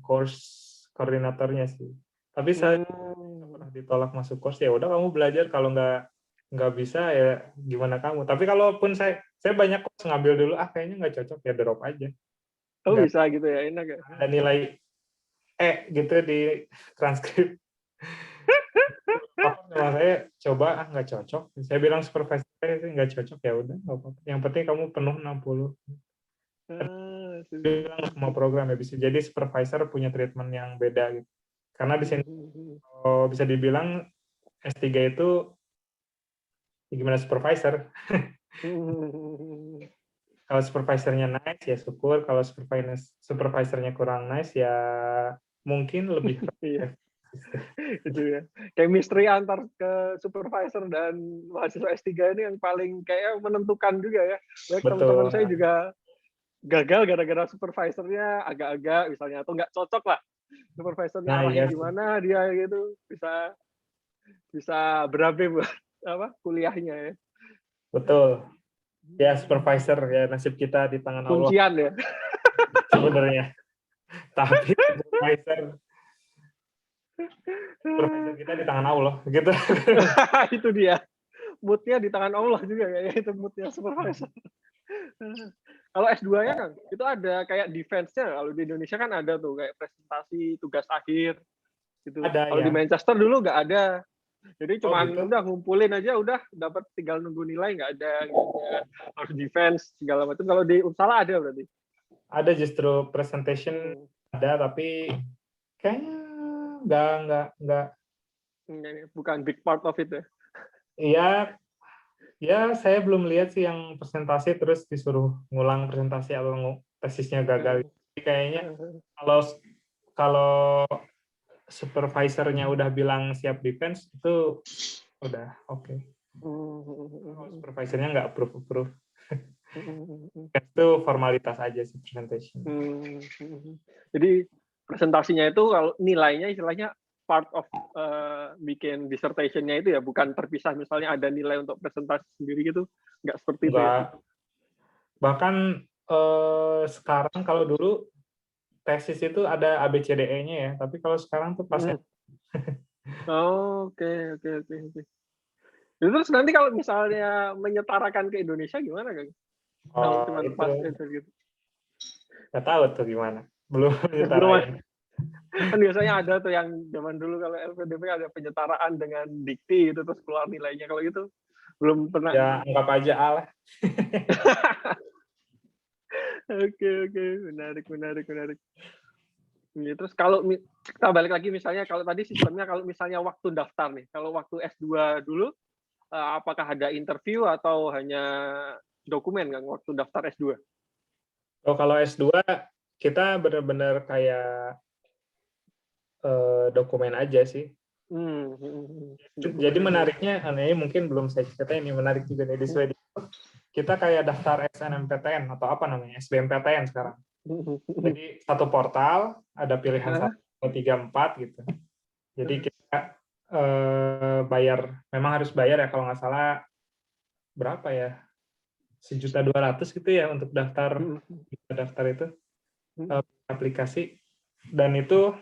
course koordinatornya sih. Tapi saya pernah ditolak masuk course, ya udah kamu belajar, kalau nggak bisa ya gimana kamu. Tapi kalaupun saya banyak course ngambil dulu, kayaknya nggak cocok ya drop aja.
Oh nggak, bisa gitu ya, enak ya.
Ada nilai gitu di transkrip. Saya coba nggak cocok. Saya bilang supervisor saya nggak cocok, ya udah nggak apa-apa. Yang penting kamu penuh 60. Bilang semua program ya bisa jadi supervisor punya treatment yang beda gitu. Karena di sini bisa dibilang S3 itu gimana supervisor. Kalau supervisornya nice ya syukur, kalau supervisornya kurang nice ya mungkin lebih
itu ya. Chemistry antar ke supervisor dan mahasiswa S3 ini yang paling kayak menentukan juga ya. Teman-teman saya juga gagal gara-gara supervisornya agak-agak misalnya, atau nggak cocok lah supervisornya
Nah,
arahnya
iya sih.
gimana dia gitu bisa berabe buat kuliahnya ya.
Betul. Ya, supervisor ya, nasib kita di tangan Allah
Kuncian ya.
sebenarnya. Tapi supervisor kita di tangan Allah gitu.
Itu dia. Moodnya di tangan Allah juga kayaknya itu moodnya supervisor. Kalau S2-nya kan itu ada kayak defense-nya. Kalau di Indonesia kan ada tuh kayak presentasi tugas akhir gitu.
Ada
Kalau
ya.
di Manchester dulu nggak ada. Jadi
Oh,
cuman
gitu?
udah ngumpulin aja udah dapat, tinggal nunggu nilai, nggak ada harus defense segala macam. Kalau di Uppsala ada berarti.
Ada justru presentation ada, tapi kayaknya nggak.
Bukan big part of it ya.
Iya, ya saya belum lihat sih yang presentasi terus disuruh ngulang presentasi atau tesisnya gagal. Jadi kayaknya kalau supervisornya udah bilang siap defense itu udah oke. Kalau supervisornya nggak approve. Itu formalitas aja sih presentation.
Jadi presentasinya itu kalau nilainya istilahnya part of bikin dissertation-nya itu ya, bukan terpisah misalnya ada nilai untuk presentasi sendiri gitu, nggak seperti itu ya.
Bahkan sekarang kalau dulu tesis itu ada ABCDE-nya ya, tapi kalau sekarang tuh pas
Oke. Terus nanti kalau misalnya menyetarakan ke Indonesia gimana, Kang? Kalau cuma pas gitu.
Nggak tahu tuh gimana. Belum
Belum.
nyetarain.
Kan biasanya ada tuh yang zaman dulu kalau LPDP ada penyetaraan dengan dikti gitu terus keluar nilainya. Kalau gitu belum pernah.
Ya anggap aja A lah.
Oke, menarik. Terus kalau kita balik lagi misalnya kalau tadi sistemnya kalau misalnya waktu daftar nih, kalau waktu S2 dulu apakah ada interview atau hanya dokumen kan waktu daftar S2?
Oh, kalau S2 kita benar-benar kayak dokumen aja sih. Jadi menariknya, ini mungkin belum saya ceritain, ini menarik juga nih di Swedia. Kita kayak daftar SNMPTN atau apa namanya, SBMPTN sekarang. Jadi satu portal, ada pilihan 1, 2, 3, 4 gitu. Jadi kita bayar, memang harus bayar ya kalau nggak salah berapa ya, 1.200.000 gitu ya untuk daftar itu aplikasi, dan itu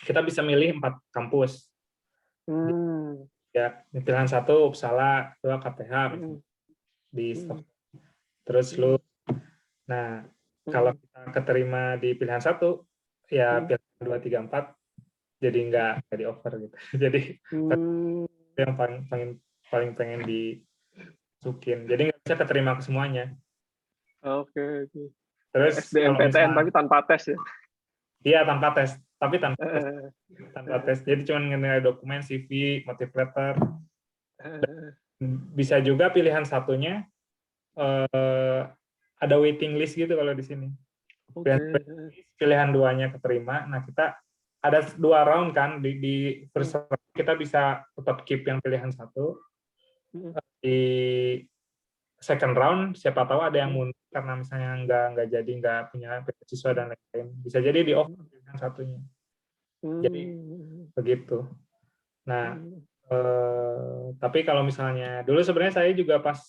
kita bisa milih 4 kampus. Ya, pilihan 1 Uppsala, 2 KTH di terus lu. Nah, kalau kita keterima di pilihan 1 ya pilihan 2, 3, 4 jadi nggak di offer gitu. Jadi yang paling pengen disukin. Jadi nggak bisa keterima ke semuanya.
Oke.
Terus
SBMPTN tapi tanpa tes ya?
Iya, tanpa tes. Tapi tanpa tes. Jadi cuma ngenilai dokumen, CV, motive letter. Bisa juga pilihan 1-nya ada waiting list gitu kalau di sini. Pilihan 2-nya keterima. Nah, kita ada 2 round kan, di first round kita bisa tetap keep yang pilihan 1. Di second round siapa tahu ada yang mundur karena misalnya nggak punya beasiswa dan lain-lain. Bisa jadi di offer pilihan 1-nya. Jadi begitu. Nah, tapi kalau misalnya dulu sebenarnya saya juga pas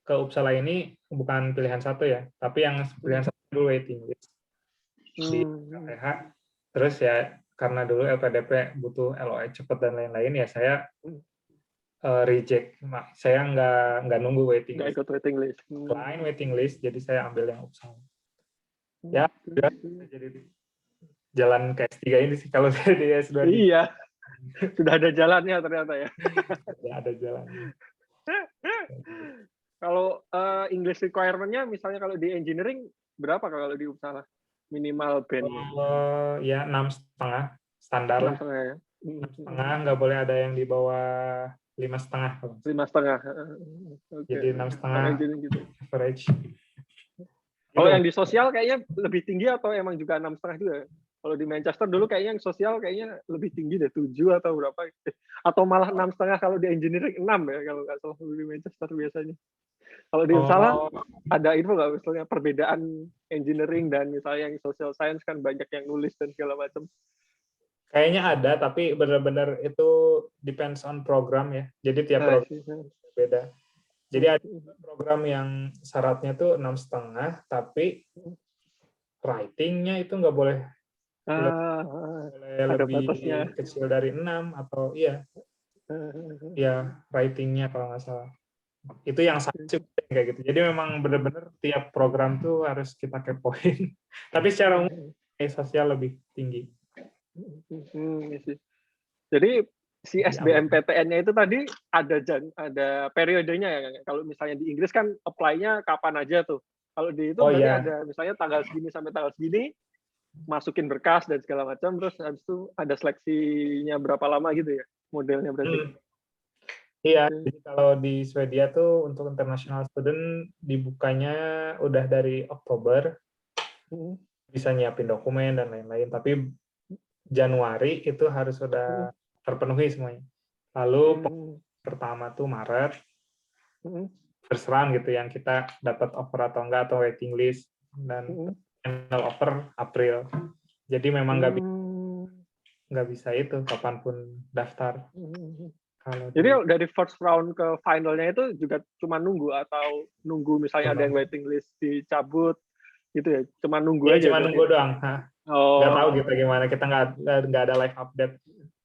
ke Uppsala ini bukan pilihan 1 ya, tapi yang pilihan 1 dulu waiting list di KTH. Terus ya karena dulu LPDP butuh LOE cepat dan lain-lain ya saya reject. Saya nggak nunggu waiting list.
Nggak ikut waiting list.
Selain waiting list, jadi saya ambil yang Uppsala. Ya, udah jadi jalan ke S3 ini sih kalau saya di S2.
Iya. Sudah ada jalannya ternyata ya.
Ya, ada jalannya.
Kalau English requirement-nya misalnya kalau di engineering berapa kalau di Uppsala? Minimal band-nya?
Ya 6,5 standar lah.
6,5 ya.
6,5, nggak boleh ada yang di bawah 5,5.
5,5.
Jadi 6,5
gitu.
average.
Kalau yang di sosial kayaknya lebih tinggi atau emang juga 6,5 juga? Kalau di Manchester dulu kayaknya yang sosial kayaknya lebih tinggi deh, 7 atau berapa. Atau malah 6,5 kalau di engineering 6 ya kalau nggak salah di Manchester biasanya. Kalau di Uppsala
Oh,
ada info nggak misalnya perbedaan engineering dan misalnya yang social science kan banyak yang nulis dan segala macam.
kayaknya ada, tapi benar-benar itu depends on program ya. Jadi tiap
Nah,
program
sih.
beda. Jadi ada program yang syaratnya tuh 6,5, tapi writing-nya itu nggak boleh
Ah, ada
lebih
batasnya.
kecil dari 6 atau ya writing-nya kalau nggak salah. Itu yang saya suka kayak gitu. Jadi memang benar-benar tiap program tuh harus kita kepoin. Tapi secara umum sosial lebih tinggi.
Iya sih. Jadi si
Di awal.
SBMPTN-nya itu tadi ada periodenya ya. Kalau misalnya di Inggris kan apply-nya kapan aja tuh. Kalau di itu
Oh
berarti
ya,
ada misalnya tanggal segini sampai tanggal segini, masukin berkas dan segala macam, terus habis itu ada seleksinya berapa lama gitu ya modelnya berarti.
iya.
Oke.
Jadi kalau di Swedia tuh untuk international student dibukanya udah dari Oktober,
Hmm.
bisa nyiapin dokumen dan lain-lain. Tapi Januari itu harus
Hmm.
sudah terpenuhi semuanya. Lalu
Hmm.
pertama tuh Maret,
Hmm.
first round gitu yang kita dapat offer atau enggak atau waiting list, dan
Hmm.
final offer April. Jadi memang
Hmm.
nggak bisa itu kapanpun daftar.
Hmm.
Kalau
Jadi
di
dari first round ke finalnya itu juga cuma nunggu atau nunggu misalnya ada yang waiting list dicabut gitu ya, cuma nunggu
ya
aja
cuma
berarti
nunggu
ya.
doang. Nggak tahu
Oh.
gitu gimana, kita nggak ada live update.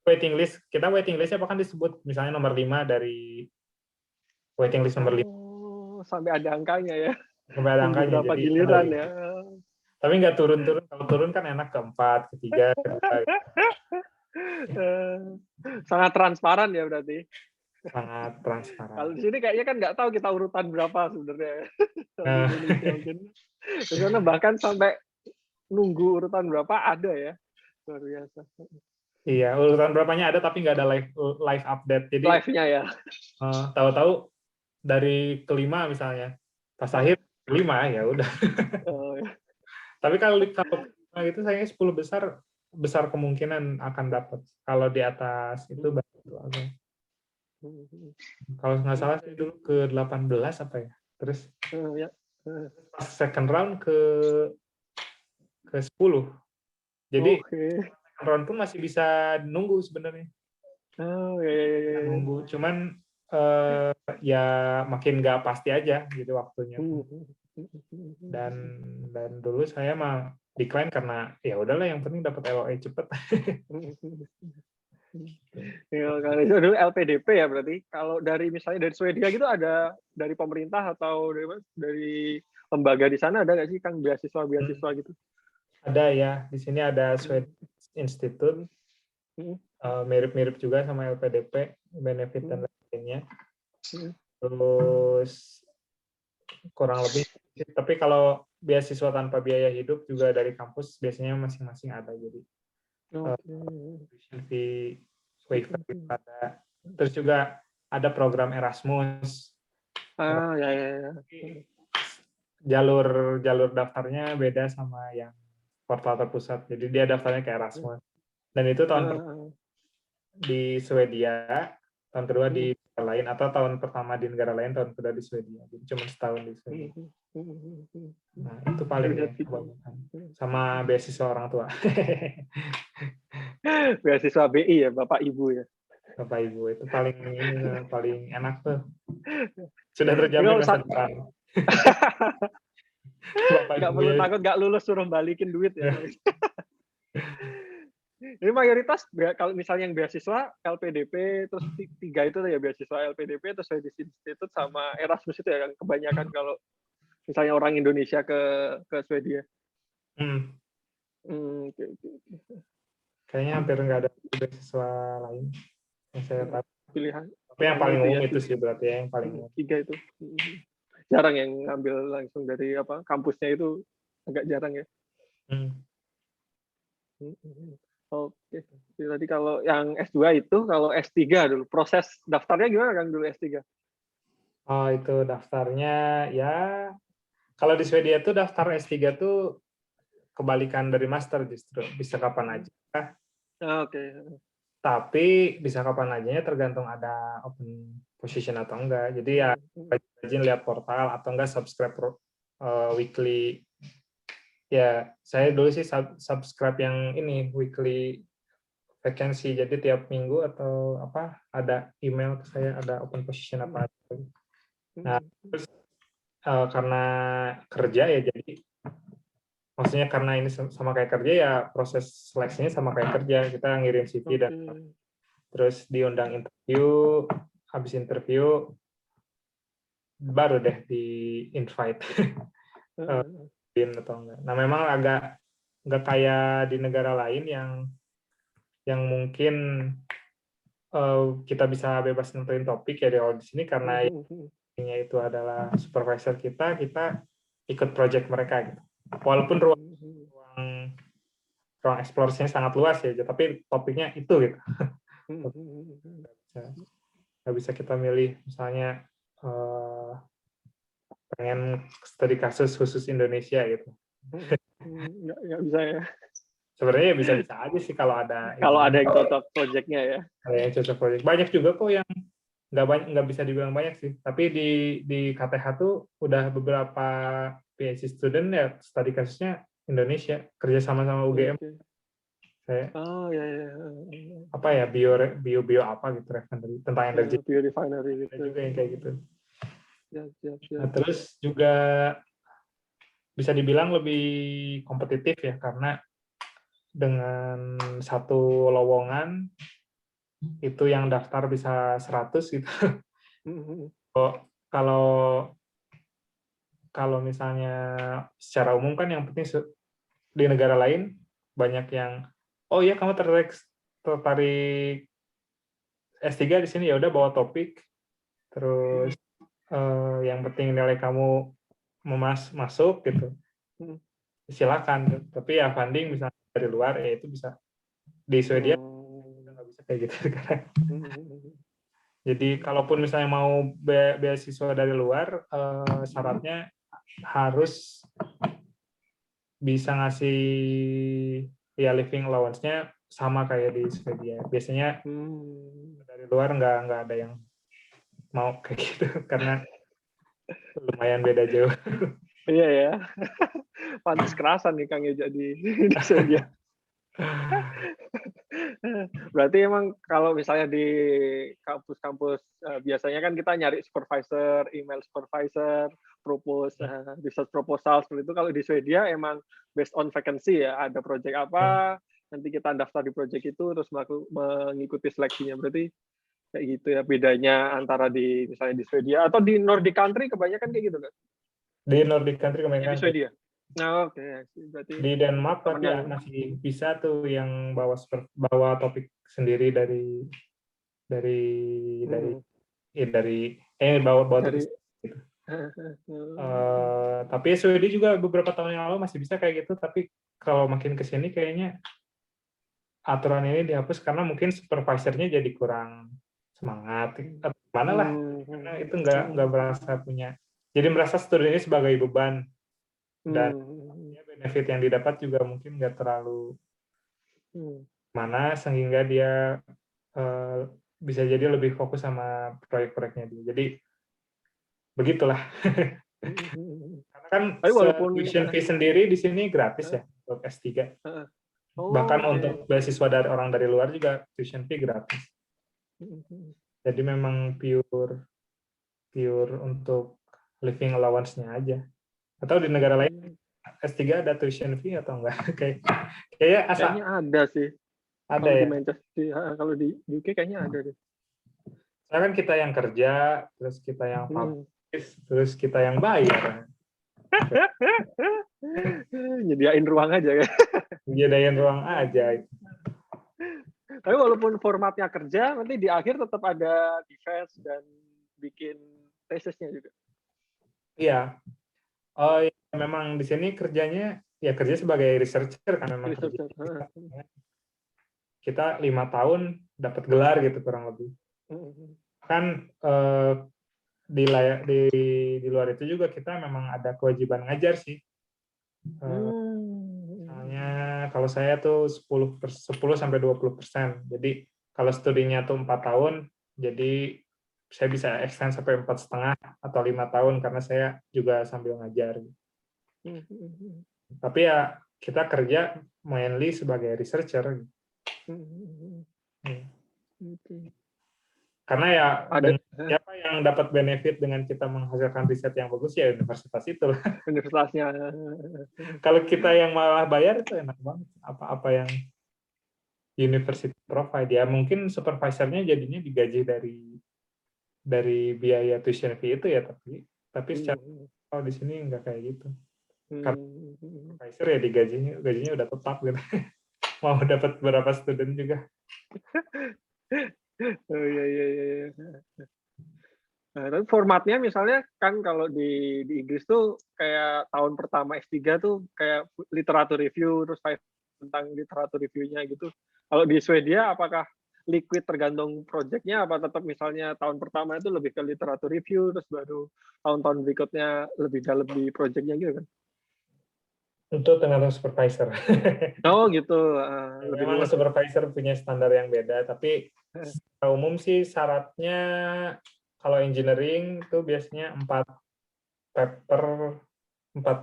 Waiting list, kita waiting listnya bahkan disebut misalnya nomor 5 dari waiting list nomor 5
Oh, sampai ada angkanya ya.
sampai ada
Nunggu
angkanya,
berapa
jadi ada
giliran
gitu.
ya.
Tapi nggak turun-turun, kalau turun kan enak ke 4, ke 3, ke 2,
Eh, sangat transparan ya berarti.
sangat transparan.
Kalau di sini kayaknya kan nggak tahu kita urutan berapa sebenarnya. Kalau di
Nah,
Indonesia mungkin. Di sana bahkan sampai nunggu urutan berapa ada ya. Luar biasa.
iya, urutan berapanya ada tapi nggak ada live update. Jadi
Live-nya ya.
tahu-tahu dari kelima misalnya, pas akhir kelima ya udah.
Oh, ya.
Tapi kalau kelima itu saya 10 besar kemungkinan akan dapat. Kalau di atas itu baru itu agak. Kalau nggak salah saya dulu ke 18 apa ya. Terus
Ya.
pas second round ke 10. Jadi
Oke.
second round pun masih bisa nunggu sebenarnya.
Oh, ya.
Nunggu, cuman ya makin nggak pasti aja gitu waktunya. Dan dulu saya mah decline karena ya udahlah yang penting dapat LOE cepet.
Ya, kalau itu dulu LPDP ya berarti. Kalau dari misalnya dari Swedia gitu ada dari pemerintah atau dari lembaga di sana ada nggak sih Kang beasiswa gitu?
Ada ya, di sini ada Swedish Institute, mirip-mirip juga sama LPDP, benefit dan lainnya. Terus kurang lebih, tapi kalau beasiswa tanpa biaya hidup juga dari kampus biasanya masing-masing ada, jadi tuition fee waiver ada. Terus juga ada program Erasmus.
Ya.
Jalur daftarnya beda sama yang portal terpusat, jadi dia daftarnya ke Erasmus. Dan itu tahun pertama di Swedia, tahun kedua di negara lain, atau tahun pertama di negara lain, tahun kedua di Swedia. Jadi cuma setahun di Swedia. Nah, itu paling ya, kebanyakan. Sama beasiswa orang tua.
Beasiswa BI ya, Bapak Ibu ya.
Bapak Ibu itu paling enak tuh. Sudah terjamin
Kalau
masa depan. Bapak
nggak
Ibu
perlu
ya.
takut nggak lulus suruh balikin duit ya. Ini mayoritas kalau misalnya yang beasiswa LPDP terus 3 itu ya beasiswa LPDP terus Swedish Institute sama Erasmus itu ya kebanyakan kalau misalnya orang Indonesia ke Swedia. Okay.
Kayaknya hampir nggak ada beasiswa lain yang saya tahu.
Pilihan.
Tapi yang paling umum itu sih berarti ya, yang paling umum.
3 itu. Jarang yang ngambil langsung dari kampusnya, itu agak jarang ya. Oke. Jadi kalau yang S2 itu, kalau S3 dulu proses daftarnya gimana Kang dulu S3?
Oh, itu daftarnya ya kalau di Swedia tuh daftar S3 tuh kebalikan dari master, justru bisa kapan aja.
Oke.
Tapi bisa kapan aja ya, tergantung ada open position atau enggak. Jadi ya rajin lihat portal atau enggak subscribe weekly. Ya, saya dulu sih subscribe yang ini weekly vacancy. Jadi tiap minggu atau apa ada email ke saya, ada open position apa. Nah, terus karena kerja ya jadi maksudnya karena ini sama kayak kerja ya proses seleksinya sama kayak kerja, kita ngirim CV dan terus diundang interview, habis interview baru deh di invite atau enggak. Nah memang agak nggak kayak di negara lain yang mungkin kita bisa bebas nentuin topik ya di sini karena yang itu adalah supervisor kita ikut project mereka gitu. Walaupun ruang eksplorasinya sangat luas ya, tapi topiknya itu gitu. Nggak bisa kita milih misalnya pengen studi kasus khusus Indonesia gitu.
Nggak bisa ya.
Sebenarnya bisa-bisa aja sih kalau ada
yang cocok projectnya ya.
Ada yang cocok project. Banyak juga kok yang nggak bisa dibilang banyak sih. Tapi di KTH tuh udah beberapa PhD student ya studi kasusnya Indonesia kerja sama UGM. Saya apa ya bio apa gitu refinery tentang energi.
Bio refinery gitu.
Juga yang kayak gitu.
Ya.
Nah, terus juga bisa dibilang lebih kompetitif ya karena dengan satu lowongan itu yang daftar bisa 100 gitu. Kalau misalnya secara umum kan yang penting di negara lain banyak yang oh ya kamu tertarik S3 di sini ya udah bawa topik terus yang penting nilai kamu masuk gitu silakan, tapi ya funding misalnya dari luar ya itu bisa di Swedia nggak bisa kayak gitu sekarang. Jadi kalaupun misalnya mau beasiswa dari luar syaratnya harus bisa ngasih ya living allowance-nya sama kayak di Swedia. Biasanya dari luar nggak ada yang mau kayak gitu karena lumayan beda jauh.
Iya ya. Pantes kerasan nih Kang Eja di Swedia. Berarti emang kalau misalnya di kampus-kampus biasanya kan kita nyari supervisor, email supervisor, research proposal seperti itu. Kalau di Swedia emang based on vacancy ya, ada project apa, nanti kita daftar di project itu terus mengikuti seleksinya. Berarti kayak gitu ya bedanya antara di misalnya di Swedia atau di Nordic country kebanyakan kayak gitu kan?
Di Nordic country kebanyakan.
Di Swedia. Nah, oke. Berarti
di Denmark tapi masih bisa tuh yang bawa topik sendiri dari bawa topik gitu. Tapi Swedia juga beberapa tahun yang lalu masih bisa kayak gitu, tapi kalau makin kesini kayaknya aturan ini dihapus karena mungkin supervisornya jadi kurang semangat atau mana lah, karena itu nggak merasa punya, jadi merasa studi ini sebagai beban dan benefit yang didapat juga mungkin nggak terlalu mana sehingga dia bisa jadi lebih fokus sama proyek-proyeknya dia. Jadi begitulah. Karena kan tuition fee sendiri di sini gratis ya untuk S3. Bahkan untuk beasiswa dari orang dari luar juga tuition fee gratis. Jadi memang pure untuk living allowance-nya aja. Atau di negara lain S3 ada tuition fee atau enggak? Kayaknya
ada sih.
Ada ya?
Di Manchester, kalau di UK kayaknya ada deh.
Soalnya kan kita yang kerja, terus kita yang publish, terus kita yang bayar.
Nyediain ruang aja ya.
Nyediain ruang aja.
Tapi walaupun formatnya kerja, nanti di akhir tetap ada defense dan bikin tesisnya juga.
Iya. Oh, ya, memang di sini kerjanya ya kerja sebagai researcher kan memang. Kita 5 tahun dapat gelar gitu kurang lebih. Kan di luar itu juga kita memang ada kewajiban ngajar sih. Misalnya kalau saya tuh 10-20%. Jadi kalau studinya tuh 4 tahun, jadi saya bisa extend sampai 4,5 atau 5 tahun karena saya juga sambil ngajar. Tapi ya kita kerja mainly sebagai researcher. Karena ya siapa yang dapat benefit dengan kita menghasilkan riset yang bagus ya universitas itu.
Universitasnya.
Kalau kita yang malah bayar itu enak banget. Apa yang university provide ya mungkin supervisornya jadinya digaji dari biaya tuition fee itu ya tapi secara di sini nggak kayak gitu. Karena supervisor ya gajinya udah tetap gitu. Mau dapat berapa student juga.
Oh iya. Nah, tapi formatnya misalnya kan kalau di Inggris tuh kayak tahun pertama S3 tuh kayak literatur review terus tentang literatur review-nya gitu. Kalau di Swedia apakah liquid tergantung project-nya apa tetap misalnya tahun pertama itu lebih ke literatur review terus baru tahun-tahun berikutnya lebih dalam di project-nya gitu kan?
Untuk tergantung supervisor.
Oh gitu.
Memang supervisor punya standar yang beda, tapi secara umum sih syaratnya kalau engineering itu biasanya 4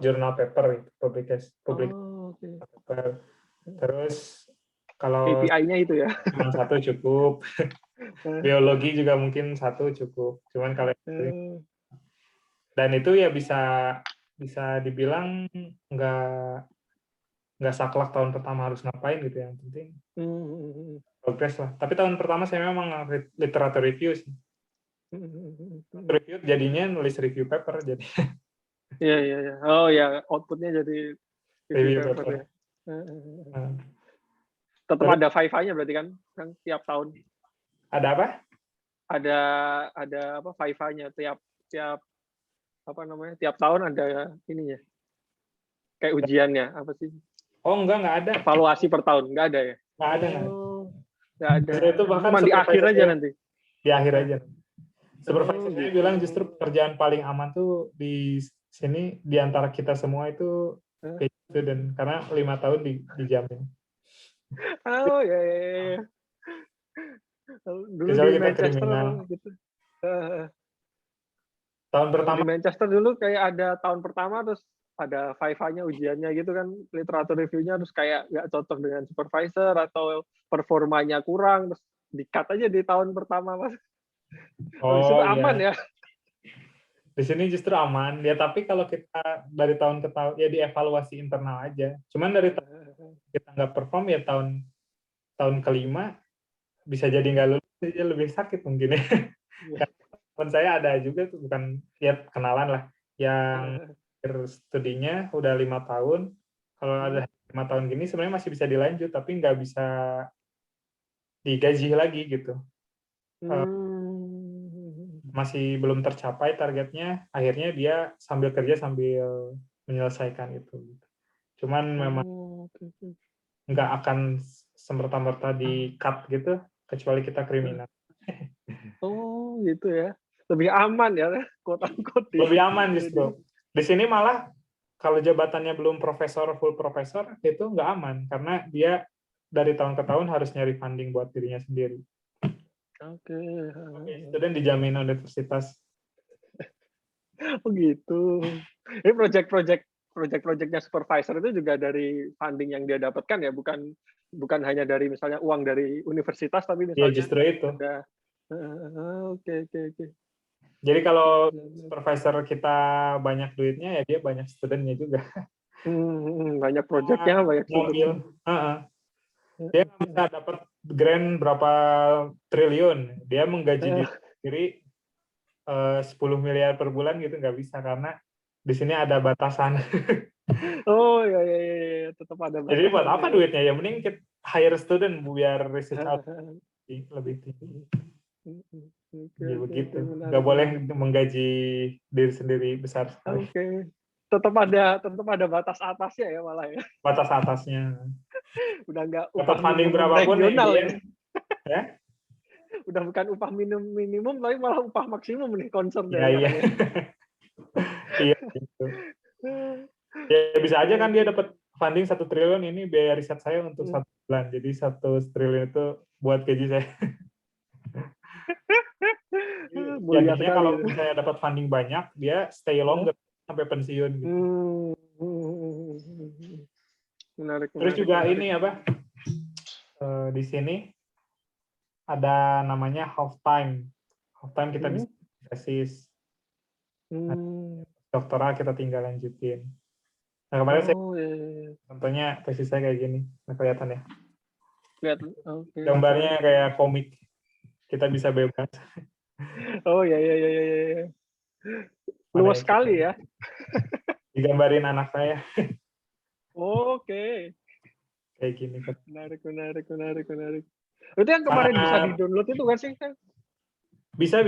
jurnal paper publikasi paper. Terus kalau
KPI-nya itu ya.
cuma 1 cukup. Biologi juga mungkin 1 cukup. Cuman kalau dan itu ya bisa dibilang nggak saklek tahun pertama harus ngapain gitu, yang penting progres lah. Tapi tahun pertama saya memang literatur review sih. Review jadinya nulis review paper jadi.
Iya. Oh ya, outputnya jadi review paper ya. Tetap ada Viva-nya berarti kan tiap tahun.
Ada apa?
Ada apa Viva-nya tiap apa namanya? Tiap tahun ada ininya. Kayak ujiannya apa sih?
Oh enggak ada.
Evaluasi per tahun nggak ada ya?
Nggak ada.
Nggak ada.
Itu bahkan
cuma di akhir aja nanti.
Di akhir aja. Supervisor saya bilang justru pekerjaan paling aman tuh di sini di antara kita semua itu kayak gitu, dan karena 5 tahun dijamin.
Oh ya. Dulu
kecuali
di
kita
Manchester
kriminal
gitu.
Tahun pertama
di Manchester dulu kayak ada tahun pertama terus ada Viva-nya ujiannya gitu kan, literatur review-nya terus kayak nggak cocok dengan supervisor atau performanya kurang terus di-cut aja di tahun pertama Mas. Itu aman ya.
Di sini justru aman ya, tapi kalau kita dari tahun ke tahun ya dievaluasi internal aja. Cuman dari kita nggak perform ya tahun kelima bisa jadi nggak lulus, jadi lebih sakit mungkin ya. Teman saya ada juga tuh, bukan ya kenalan lah, yang studinya udah 5 tahun. Kalau ada 5 tahun gini sebenarnya masih bisa dilanjut, tapi nggak bisa digaji lagi gitu. Masih belum tercapai targetnya, akhirnya dia sambil kerja sambil menyelesaikan itu. Cuman memang nggak akan semerta-merta di-cut gitu, kecuali kita kriminal.
Oh gitu ya. Lebih aman ya, quote-unquote.
Lebih aman justru. Di sini malah kalau jabatannya belum full profesor itu nggak aman, karena dia dari tahun ke tahun harus nyari funding buat dirinya sendiri.
Oke.
Student dijamin universitas.
Oh gitu. Ini project-projectnya supervisor itu juga dari funding yang dia dapatkan ya, bukan hanya dari misalnya uang dari universitas, tapi misalnya.
Ya justru itu.
Ada. Oke.
Jadi kalau supervisor kita banyak duitnya ya dia banyak studentnya juga.
Banyak projectnya, banyak
mobil. Dia bisa dapat grant berapa triliun, dia menggaji diri sendiri 10 miliar per bulan gitu nggak bisa, karena di sini ada batasan.
Oh ya, tetap ada batasan.
Jadi buat apa duitnya, ya mending kita hire student biar research out lebih tinggi. Ya begitu, nggak boleh menggaji diri sendiri besar sekali.
Oke. Tetap ada batas atasnya ya malah ya.
Batas atasnya.
Udah nggak
dapat funding berapapun ya.
Udah bukan upah minimum tapi malah upah maksimum nih concern
ya. Iya gitu. Ya bisa aja kan dia dapat funding 1 triliun, ini biaya riset saya untuk 1 bulan, jadi 1 triliun itu buat gaji saya.
mulia
jadinya
sekali
kalau
itu.
misalnya dapat funding banyak, dia stay longer sampai pensiun gitu.
Menarik,
Terus
menarik,
juga
menarik.
ini apa? Di sini ada namanya half time. Half time kita bisa tesis. Doktoral kita tinggal lanjutin. Nah, kemarin saya contohnya tesis saya kayak gini. Nah, kelihatan ya.
Lihat, oke.
Gambarnya kayak komik. Kita bisa bebas.
Oh ya. Luas sekali ya.
Digambarin anak saya.
Oke.
Kayak gini.
Menarik. Itu yang kemarin bisa di-download itu kan sih?
Bisa.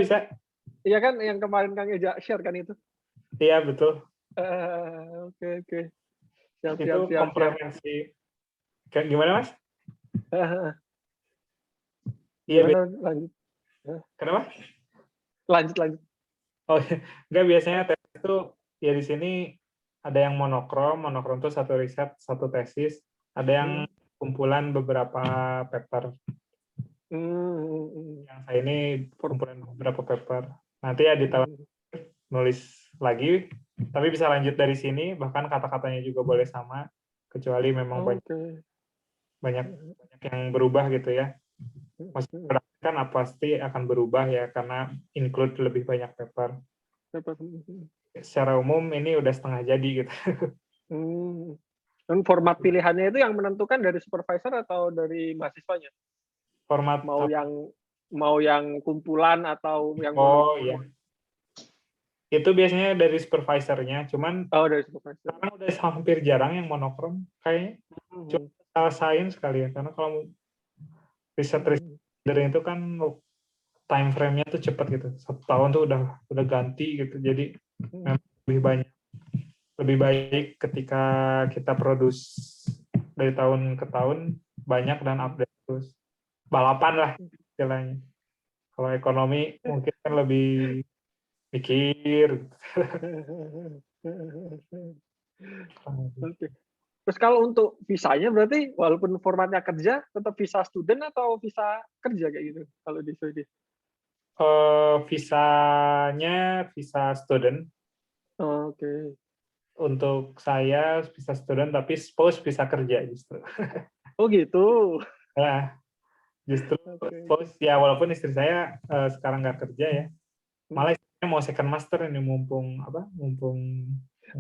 Iya kan, yang kemarin Kang Eja share kan itu?
Iya, betul.
Oke. Siap.
Komprehensi. Kayak gimana, Mas?
Gimana, lanjut.
Kenapa?
Lanjut.
Oh, enggak, biasanya tes itu ya di sini ada yang monokrom itu satu riset, satu tesis, ada yang kumpulan beberapa paper. Yang saya ini kumpulan beberapa paper. Nanti ya di tahun nulis lagi, tapi bisa lanjut dari sini, bahkan kata-katanya juga boleh sama, kecuali memang banyak yang berubah gitu ya. Maksudnya kan pasti akan berubah ya, karena include lebih banyak paper. Secara umum ini udah setengah jadi gitu.
Dan format pilihannya itu yang menentukan dari supervisor atau dari mahasiswanya?
Format
mau yang kumpulan atau yang
iya. Itu biasanya dari supervisornya, cuman
dari supervisor.
Sekarang udah hampir jarang yang monokrom kayaknya. Cuma sains sekali ya, karena kalau riset itu kan time frame-nya tuh cepat gitu. 1 tahun tuh udah ganti gitu. Jadi memang lebih baik ketika kita produce dari tahun ke tahun banyak dan update terus. Balapan lah istilahnya. Kalau ekonomi mungkin kan lebih mikir.
Oke. Terus kalau untuk visanya berarti walaupun formatnya kerja tetap visa student atau visa kerja kayak gitu kalau di Sweden?
Visanya visa student.
Oke.
Untuk saya visa student tapi spouse bisa kerja justru.
Oh gitu.
Nah, justru spouse ya walaupun istri saya sekarang nggak kerja ya. Malah istrinya mau second master ini mumpung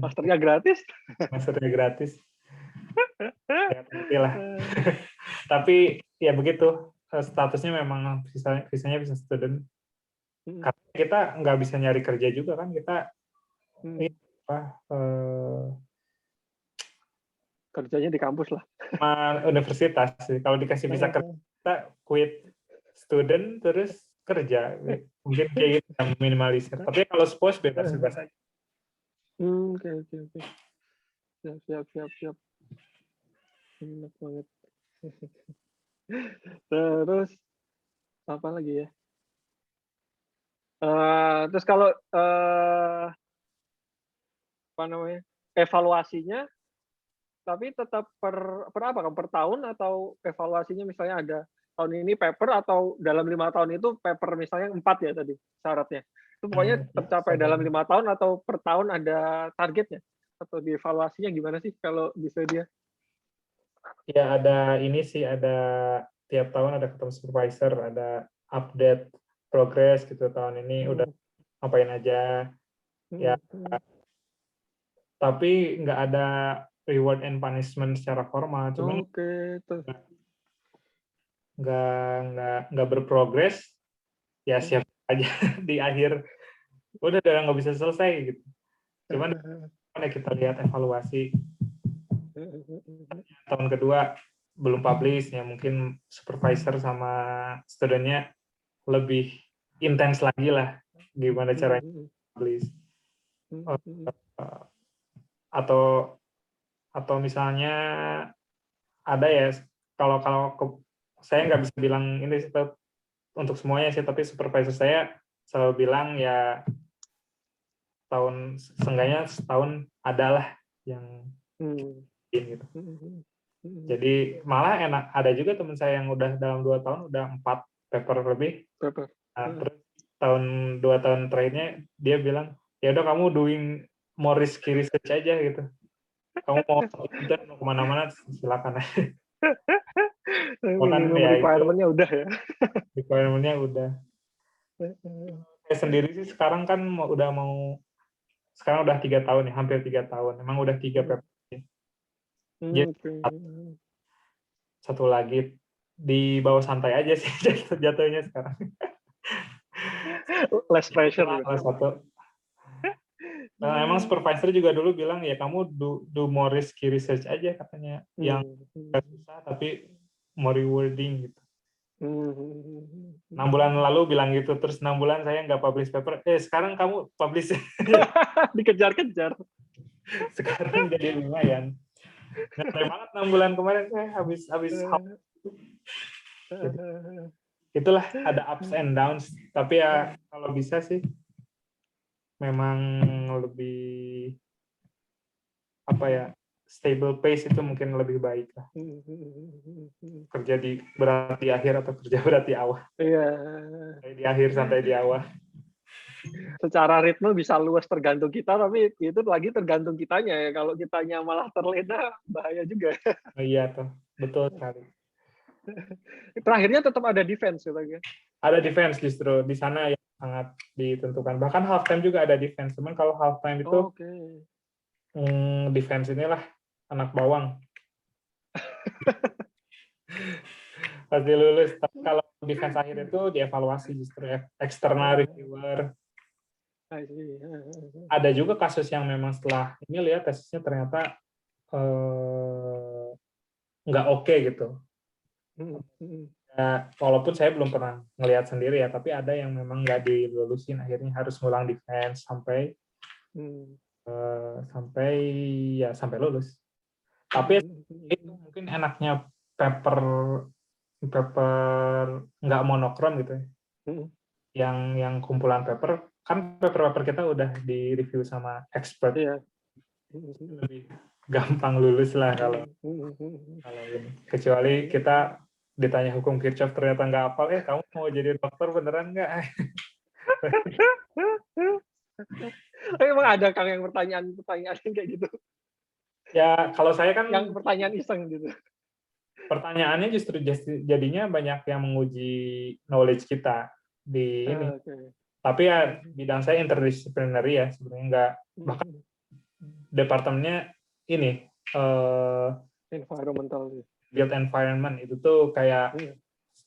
masternya gratis.
Masternya gratis. Ya, lah. Tapi ya begitu statusnya memang visanya bisa student. Karena kita nggak bisa nyari kerja juga kan kita
kerjanya di kampus lah.
Universitas. Kalau dikasih visa kerja kita quit student terus kerja. Mungkin kayak gitu yang minimalisir. Tapi kalau spouse bebas aja.
Oke. Siap. Enak banget. Terus apa lagi ya? Terus kalau apa namanya, evaluasinya, tapi tetap per apa kan, per tahun atau evaluasinya misalnya ada tahun ini paper atau dalam 5 tahun itu paper misalnya 4 ya tadi syaratnya. Itu pokoknya tercapai dalam 5 tahun atau per tahun ada targetnya? Atau dievaluasinya gimana sih kalau bisa dia?
Ya ada ini sih, ada tiap tahun ada ketemu supervisor, ada update progress gitu, tahun ini udah ngapain aja. Ya, tapi nggak ada reward and punishment secara formal, cuman nggak berprogres, ya siap aja di akhir udah nggak bisa selesai gitu. Cuman kita lihat evaluasi tahun kedua belum publish ya, mungkin supervisor sama studentnya lebih intens lagi lah gimana caranya publish. Atau misalnya ada ya, kalau saya nggak bisa bilang ini untuk semuanya sih, tapi supervisor saya selalu bilang ya seenggaknya setahun adalah yang gitu. Jadi malah enak, ada juga teman saya yang udah dalam 2 tahun udah 4 paper lebih. Nah, terus 2 tahun terakhirnya dia bilang, ya udah kamu doing more risky research aja gitu. Kamu mau intern mau kemana-mana silakan. Bahkan
Minimum
ya itu
requirement-nya udah ya.
requirement-nya udah. Saya sendiri sih sekarang kan sekarang udah 3 tahun ya, hampir 3 tahun. Emang udah 3 paper. Jadi satu lagi di bawah santai aja sih jatuhnya sekarang.
Less pressure.
Salah satu. Nah, emang supervisor juga dulu bilang ya kamu do more risky research aja katanya, yang susah tapi more rewarding gitu. 6 bulan lalu bilang gitu, terus 6 bulan saya nggak publish paper. Sekarang kamu publish.
Dikejar-kejar.
Sekarang jadi lumayan. Nyantai banget 6 bulan kemarin habis itulah ada ups and downs, tapi ya kalau bisa sih memang lebih stable pace itu mungkin lebih baik lah. Kerja berat di akhir atau kerja berat di awal.
Iya.
Di akhir sampai di awal.
Secara ritme bisa luas tergantung kita, tapi itu lagi tergantung kitanya ya. Kalau kitanya malah terlena, bahaya juga.
Iya tuh, betul sekali.
Terakhirnya tetap ada defense gitu ya.
Ada defense justru di sana yang sangat ditentukan. Bahkan halftime juga ada defense. Cuman kalau halftime itu defense inilah anak bawang. Pasti lulus. Tapi kalau defense akhir itu dievaluasi justru external reviewer. Ada juga kasus yang memang setelah ini lihat tesisnya ternyata nggak oke gitu. Ya, walaupun saya belum pernah ngelihat sendiri ya, tapi ada yang memang nggak dilulusin, akhirnya harus ngulang defense sampai lulus. Tapi itu mungkin enaknya paper nggak monokrom gitu ya. Yang kumpulan paper, kan paper kita udah di review sama expert.
Iya.
Lebih gampang lulus lah kalau ini. Kecuali kita ditanya hukum Kirchhoff ternyata nggak hafal, kamu mau jadi dokter beneran nggak?
Emang ada Kang yang pertanyaan kayak gitu?
Ya kalau saya kan
yang pertanyaan iseng gitu.
Pertanyaannya justru jadinya banyak yang menguji knowledge kita di ini. Tapi ya bidang saya interdisciplinary ya sebenarnya nggak, bahkan departemennya ini
environmental,
built environment itu tuh kayak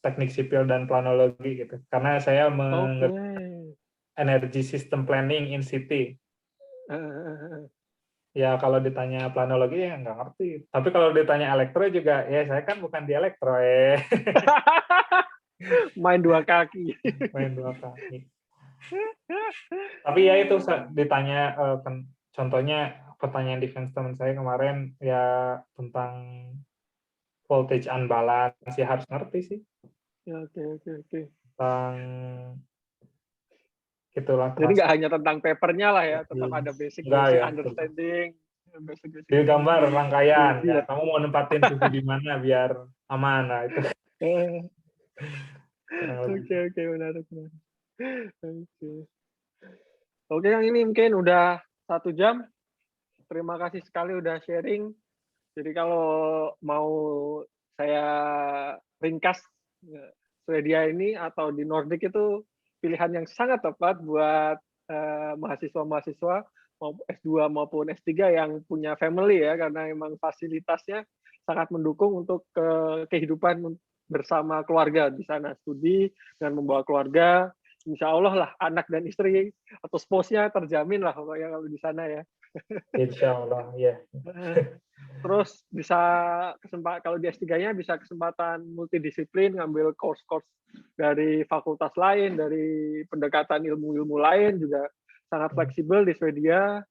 teknik sipil dan planologi gitu. Karena saya mengerti energy system planning in city. Ya kalau ditanya planologi ya nggak ngerti. Tapi kalau ditanya elektro juga, ya saya kan bukan di elektro
Main dua kaki.
Tapi ya itu ditanya contohnya pertanyaan defense teman saya kemarin ya tentang voltage unbalance, ya harus ngerti sih.
Ya, oke.
Tentang itulah.
Jadi nggak hanya tentang papernya lah ya, tetap ada basic understanding.
Di gambar rangkaian, ya kamu mau nempatin TV di mana biar aman, nah itu.
Oke, menarik. Oke, yang ini mungkin udah 1 jam. Terima kasih sekali udah sharing. Jadi kalau mau saya ringkas, Swedia ini atau di Nordic itu pilihan yang sangat tepat buat mahasiswa-mahasiswa S2 maupun S3 yang punya family ya, karena memang fasilitasnya sangat mendukung untuk kehidupan bersama keluarga di sana, studi dengan membawa keluarga, insya Allah lah anak dan istri atau spouse-nya terjamin lah pokoknya kalau di sana ya.
Insya Allah ya.
Terus bisa kalau di S3-nya bisa kesempatan multidisiplin, ngambil course-course dari fakultas lain, dari pendekatan ilmu-ilmu lain, juga sangat fleksibel di Swedia,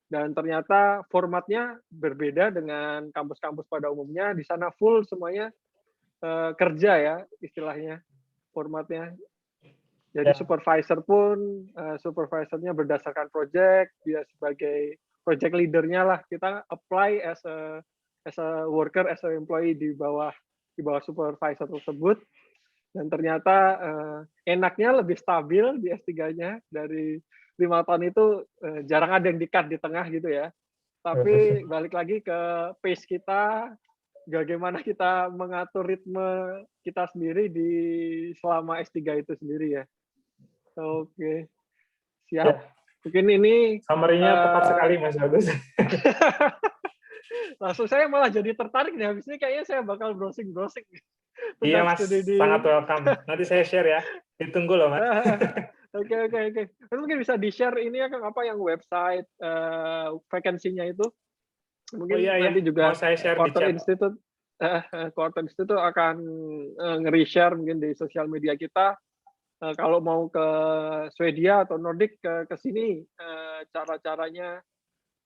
dan ternyata formatnya berbeda dengan kampus-kampus pada umumnya. Di sana full semuanya kerja ya istilahnya formatnya. Jadi supervisor pun supervisornya berdasarkan project, dia sebagai project leader-nya lah, kita apply as a worker, as a employee di bawah supervisor tersebut. Dan ternyata enaknya lebih stabil di S3-nya dari 5 tahun itu jarang ada yang di-cut di tengah gitu ya. Tapi balik lagi ke pace kita, bagaimana kita mengatur ritme kita sendiri di selama S3 itu sendiri ya. Oke, siap.
Ya,
Mungkin ini
summary-nya tepat sekali Mas Bagus.
langsung saya malah jadi tertarik nih. Habis ini kayaknya saya bakal browsing-browsing
Iya
tentang
Mas,
studi di.
sangat welcome. Nanti saya share ya. Ditunggu loh Mas.
Oke. Mungkin bisa di-share ini ya Kang, apa yang website vacancy-nya itu. Mungkin
Oh iya
nanti juga
mau saya share di chat.
Quarter Institute akan nge-reshare mungkin di sosial media kita. Kalau mau ke Swedia atau Nordic ke sini cara-caranya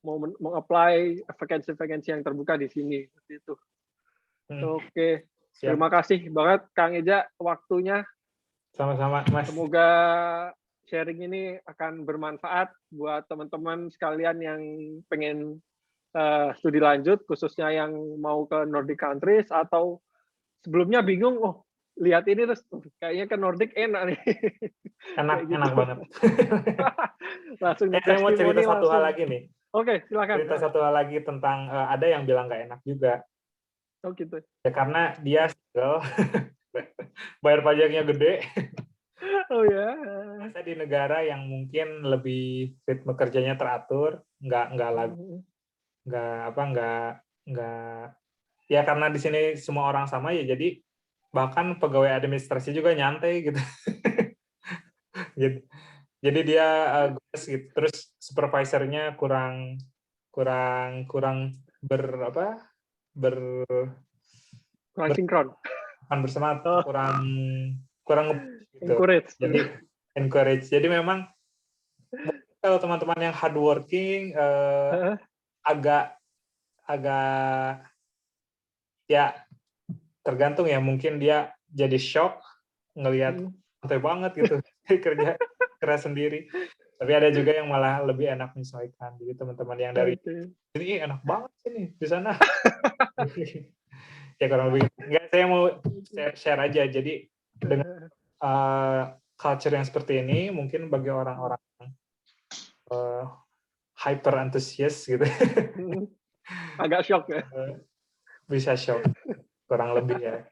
mau apply vacancy yang terbuka di sini seperti itu. Oke.
Siap.
Terima kasih banget Kang Eja waktunya.
Sama-sama Mas.
Semoga sharing ini akan bermanfaat buat teman-teman sekalian yang pengen studi lanjut, khususnya yang mau ke Nordic countries atau sebelumnya bingung, lihat ini terus kayaknya ke Nordic enak nih.
Enak banget.
Langsung
Saya mau cerita satu hal lagi nih.
Oke, silakan.
Cerita satu hal lagi tentang ada yang bilang nggak enak juga.
Oh gitu.
Ya karena dia single, bayar pajaknya gede.
Oh ya.
Saya di negara yang mungkin lebih ritme kerjanya teratur, nggak ya karena di sini semua orang sama ya, jadi bahkan pegawai administrasi juga nyantai gitu. Jadi dia gitu. Terus supervisornya kurang
sinkron.
Bersemangat, kurang gitu. Encourage. Jadi memang kalau teman-teman yang hardworking agak ya tergantung ya, mungkin dia jadi shock ngelihat santai banget gitu kerja keras sendiri. Tapi ada juga yang malah lebih enak menyesuaikan. Jadi teman-teman yang dari ini enak banget sini di sana. Ya kurang lebih. Enggak, saya mau share aja. Jadi dengan culture yang seperti ini mungkin bagi orang-orang hyper antusias gitu.
Agak shock ya.
Bisa shock kurang lebih ya.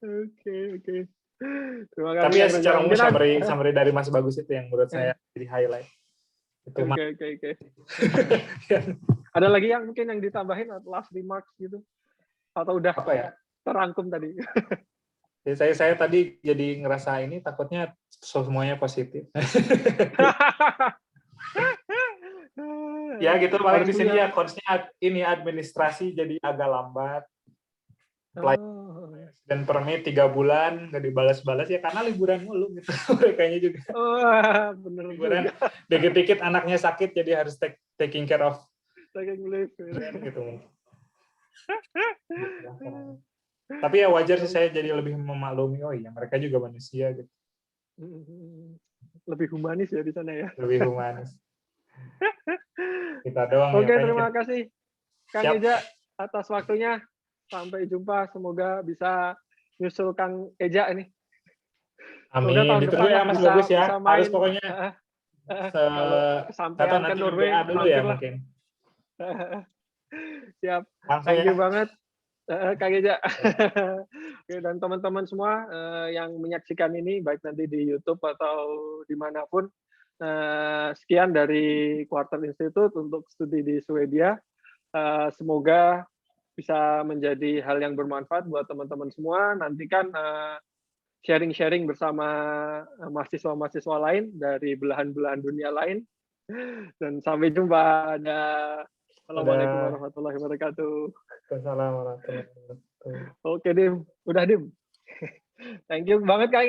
Oke. Terima kasih.
Tapi ya secara umum summary dari Mas Bagus itu yang menurut saya jadi highlight. Itu
Oke. Ada lagi yang mungkin yang ditambahin last remarks gitu? Atau udah
apa ya?
Terangkum tadi.
Saya tadi jadi ngerasa ini takutnya semuanya positif. Ya gitu, paling di sini ya coach-nya ini administrasi jadi agak lambat. Dan permi 3 bulan nggak dibalas-balas ya karena liburan mulu gitu. Kayaknya juga.
Bener
liburan. Dikit-dikit anaknya sakit jadi harus taking care of.
Taking leave.
Gitu. Tapi ya wajar sih, saya jadi lebih memaklumi, oh iya mereka juga manusia gitu.
Lebih humanis ya di sana ya.
Lebih humanis. Kita doang.
Oke, terima kasih Kang Eja atas waktunya. Sampai jumpa, semoga bisa nyusul Kang Eja ini.
Amin. Ditunggu ya Mas Bagus ya. Harus pokoknya
kesampaian ke Norway
dulu ya mungkin.
Siap. Thank you banget Kang Eja. Oke, dan teman-teman semua yang menyaksikan ini baik nanti di YouTube atau dimanapun, sekian dari Quarter Institute untuk studi di Swedia. Semoga bisa menjadi hal yang bermanfaat buat teman-teman semua. Nantikan sharing-sharing bersama mahasiswa-mahasiswa lain dari belahan-belahan dunia lain. Dan sampai jumpa. Assalamualaikum warahmatullahi wabarakatuh.
Assalamualaikum warahmatullahi wabarakatuh.
Oke, Dim. Udah, Dim. Thank you banget, Kang.